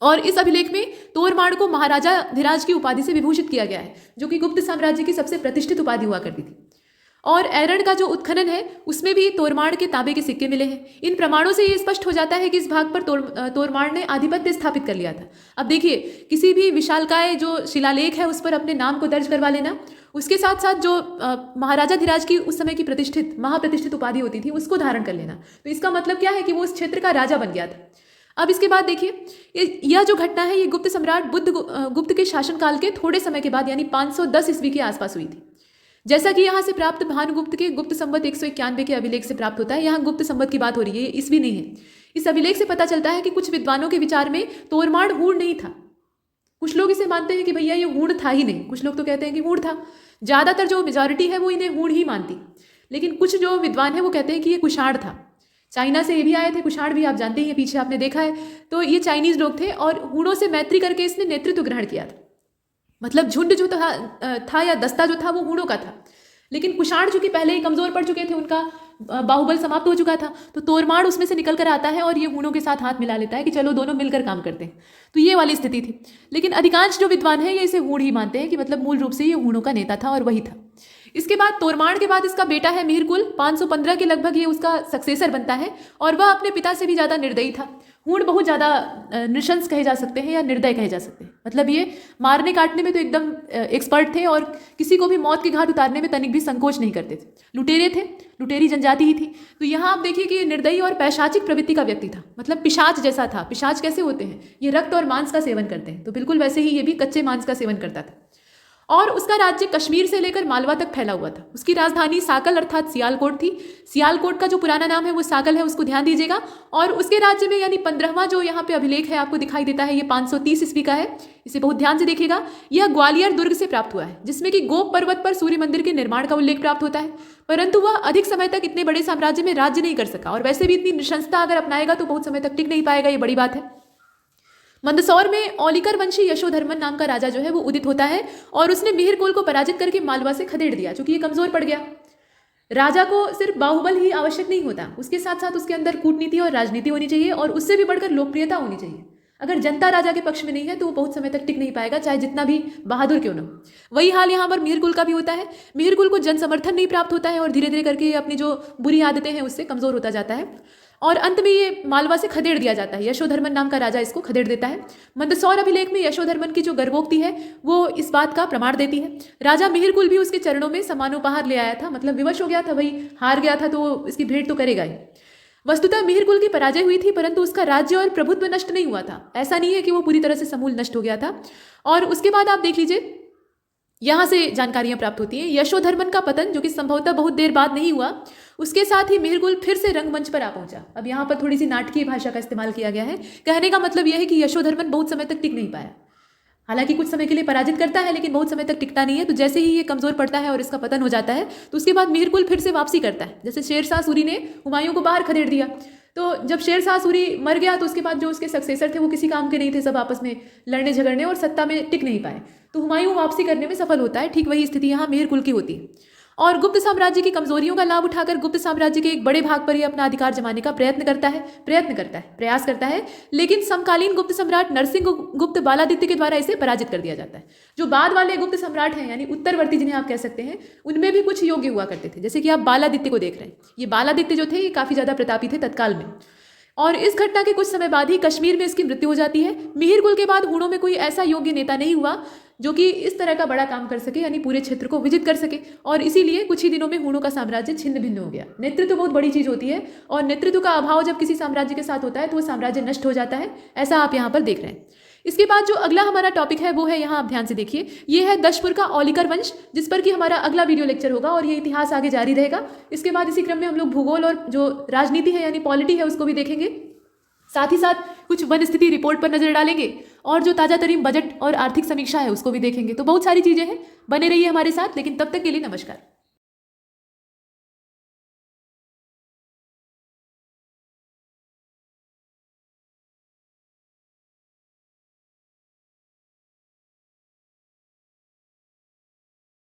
और इस अभिलेख में तोरमाड़ को महाराजा धीराज की उपाधि से विभूषित किया गया है, जो कि गुप्त साम्राज्य की सबसे प्रतिष्ठित उपाधि हुआ करती थी। और एरण का जो उत्खनन है उसमें भी तोरमाड़ के तांबे के सिक्के मिले हैं। इन प्रमाणों से ये स्पष्ट हो जाता है कि इस भाग पर तोरमाड़ ने आधिपत्य स्थापित कर लिया था। अब देखिए, किसी भी विशालकाय जो शिलालेख है उस पर अपने नाम को दर्ज करवा लेना, उसके साथ साथ जो महाराजा धीराज की उस समय की प्रतिष्ठित महाप्रतिष्ठित उपाधि होती थी उसको धारण कर लेना, तो इसका मतलब क्या है कि वो उस क्षेत्र का राजा बन गया था। अब इसके बाद देखिए, यह जो घटना है ये गुप्त सम्राट गुप्त के शासनकाल के थोड़े समय के बाद यानी 510 ईस्वी के आसपास हुई थी। जैसा कि यहाँ से प्राप्त भानुगुप्त के गुप्त संवत 191 के अभिलेख से प्राप्त होता है। यहाँ गुप्त संवत की बात हो रही है, ईस्वी नहीं है। इस अभिलेख से पता चलता है कि कुछ विद्वानों के विचार में तोरमाड़ हूण नहीं था। कुछ लोग इसे मानते हैं कि भैया ये हूण था ही नहीं, कुछ लोग तो कहते हैं कि हूण था। ज़्यादातर जो मेजॉरिटी है वो इन्हें हूण ही मानती, लेकिन कुछ जो विद्वान है वो कहते हैं कि ये कुषाण था। चाइना से ये भी आए थे, कुषाण भी आप जानते हैं, पीछे आपने देखा है। तो ये चाइनीज लोग थे और हूणों से मैत्री करके इसने नेतृत्व ग्रहण किया था। मतलब झुंड जो था या दस्ता जो था वो हूणों का था। लेकिन कुषाण चूंकि पहले ही कमजोर पड़ चुके थे, उनका बाहुबल समाप्त हो चुका था, तो तोरमाड़ उसमें से निकल कर आता है और ये हूणों के साथ हाथ मिला लेता है कि चलो दोनों मिलकर काम करते हैं। तो ये वाली स्थिति थी। लेकिन अधिकांश जो विद्वान है ये इसे हूण ही मानते हैं कि मतलब मूल रूप से ये हूणों का नेता था और वही था। इसके बाद तोरमाड़ के बाद इसका बेटा है मिहिरकुल, 515 के लगभग ये उसका सक्सेसर बनता है और वह अपने पिता से भी ज़्यादा निर्दयी था। हूण बहुत ज़्यादा नृशंस कहे जा सकते हैं या निर्दय कहे जा सकते हैं। मतलब ये मारने काटने में तो एकदम एक्सपर्ट थे और किसी को भी मौत के घाट उतारने में तनिक भी संकोच नहीं करते थे। लुटेरे थे, लुटेरी जनजाति ही थी। तो यहाँ आप देखिए कि ये निर्दयी और पैशाचिक प्रवृत्ति का व्यक्ति था, मतलब पिशाच जैसा था। पिशाच कैसे होते हैं? ये रक्त और मांस का सेवन करते हैं, तो बिल्कुल वैसे ही ये भी कच्चे मांस का सेवन करता था। और उसका राज्य कश्मीर से लेकर मालवा तक फैला हुआ था। उसकी राजधानी साकल अर्थात सियालकोट थी। सियालकोट का जो पुराना नाम है वो साकल है, उसको ध्यान दीजिएगा। और उसके राज्य में यानी 15वां जो यहाँ पे अभिलेख है आपको दिखाई देता है, ये 530 ईस्वी का है। इसे बहुत ध्यान से देखिएगा। यह ग्वालियर दुर्ग से प्राप्त हुआ है, जिसमें कि गोप पर्वत पर सूर्य मंदिर के निर्माण का उल्लेख प्राप्त होता है। परंतु वह अधिक समय तक इतने बड़े साम्राज्य में राज्य नहीं कर सका, और वैसे भी इतनी नृशंसता अगर अपनाएगा तो बहुत समय तक टिक नहीं पाएगा, ये बड़ी बात है। मंदसौर में औलिकर वंशी यशोधर्मन नाम का राजा जो है वो उदित होता है और उसने मिहिरकुल को पराजित करके मालवा से खदेड़ दिया, चूंकि ये कमजोर पड़ गया। राजा को सिर्फ बाहुबल ही आवश्यक नहीं होता, उसके साथ साथ उसके अंदर कूटनीति और राजनीति होनी चाहिए और उससे भी बढ़कर लोकप्रियता होनी चाहिए। अगर जनता राजा के पक्ष में नहीं है तो वो बहुत समय तक टिक नहीं पाएगा, चाहे जितना भी बहादुर क्यों न हो। वही हाल यहाँ पर मिहिरकुल का भी होता है। मिहिरकुल को जन समर्थन नहीं प्राप्त होता है और धीरे धीरे करके अपनी जो बुरी आदतें हैं उससे कमजोर होता जाता है और अंत में ये मालवा से खदेड़ दिया जाता है। यशोधर्मन नाम का राजा इसको खदेड़ देता है। मंदसौर अभिलेख में यशोधर्मन की जो गर्भोक्ति है वो इस बात का प्रमाण देती है। राजा मिहिरकुल भी उसके चरणों में समानोपहार ले आया था, मतलब विवश हो गया था, भाई हार गया था तो इसकी भेंट तो करेगा ही। वस्तुतः मिहिरकुल की पराजय हुई थी, परंतु उसका राज्य और प्रभुत्व नष्ट नहीं हुआ था। ऐसा नहीं है कि वो पूरी तरह से समूल नष्ट हो गया था। और उसके बाद आप देख लीजिए, यहाँ से जानकारियां प्राप्त होती हैं। यशोधर्मन का पतन, जो कि संभवतः बहुत देर बाद नहीं हुआ, उसके साथ ही मिहिरकुल फिर से रंगमंच पर आ पहुंचा। अब यहाँ पर थोड़ी सी नाटकीय भाषा का इस्तेमाल किया गया है। कहने का मतलब यह है कि यशोधर्मन बहुत समय तक टिक नहीं पाया। हालांकि कुछ समय के लिए पराजित करता है लेकिन बहुत समय तक टिकता नहीं है। तो जैसे ही ये कमजोर पड़ता है और इसका पतन हो जाता है तो उसके बाद मिहिरकुल फिर से वापसी करता है। जैसे शेरशाह सूरी ने हुमायूं को बाहर खदेड़ दिया, तो जब शेरशाह सूरी मर गया तो उसके बाद जो उसके सक्सेसर थे वो किसी काम के नहीं थे, सब आपस में लड़ने झगड़ने और सत्ता में टिक नहीं पाए। तो हुमायूं वापसी करने में सफल होता है। ठीक वही स्थिति यहाँ मिहिरकुल की होती है। और गुप्त साम्राज्य की कमजोरियों का लाभ उठाकर गुप्त साम्राज्य के एक बड़े भाग पर यह अपना अधिकार जमाने का प्रयास करता है। लेकिन समकालीन गुप्त सम्राट नरसिंह गुप्त बालादित्य के द्वारा इसे पराजित कर दिया जाता है। जो बाद वाले गुप्त सम्राट हैं यानी उत्तरवर्ती जिन्हें आप कह सकते हैं, उनमें भी कुछ योग्य हुआ करते थे। जैसे कि आप बालादित्य को देख रहे हैं, ये बालादित्य जो थे ये काफी ज्यादा प्रतापी थे तत्काल में। और इस घटना के कुछ समय बाद ही कश्मीर में इसकी मृत्यु हो जाती है। मिहिर कुल के बाद हूणों में कोई ऐसा योग्य नेता नहीं हुआ जो कि इस तरह का बड़ा काम कर सके, यानी पूरे क्षेत्र को विजित कर सके, और इसीलिए कुछ ही दिनों में हूणों का साम्राज्य छिन्न भिन्न हो गया। नेतृत्व बहुत बड़ी चीज होती है, और नेतृत्व का अभाव जब किसी साम्राज्य के साथ होता है तो वो साम्राज्य नष्ट हो जाता है। ऐसा आप यहाँ पर देख रहे हैं। इसके बाद जो अगला हमारा टॉपिक है वो है, यहाँ आप ध्यान से देखिए, ये है दशपुर का औलिकर वंश, जिस पर कि हमारा अगला वीडियो लेक्चर होगा, और ये इतिहास आगे जारी रहेगा। इसके बाद इसी क्रम में हम लोग भूगोल और जो राजनीति है यानी पॉलिटी है उसको भी देखेंगे। साथ ही साथ कुछ वन स्थिति रिपोर्ट पर नजर डालेंगे, और जो ताजा तरीन बजट और आर्थिक समीक्षा है उसको भी देखेंगे। तो बहुत सारी चीजें हैं, बने रहिए हमारे साथ। लेकिन तब तक के लिए नमस्कार।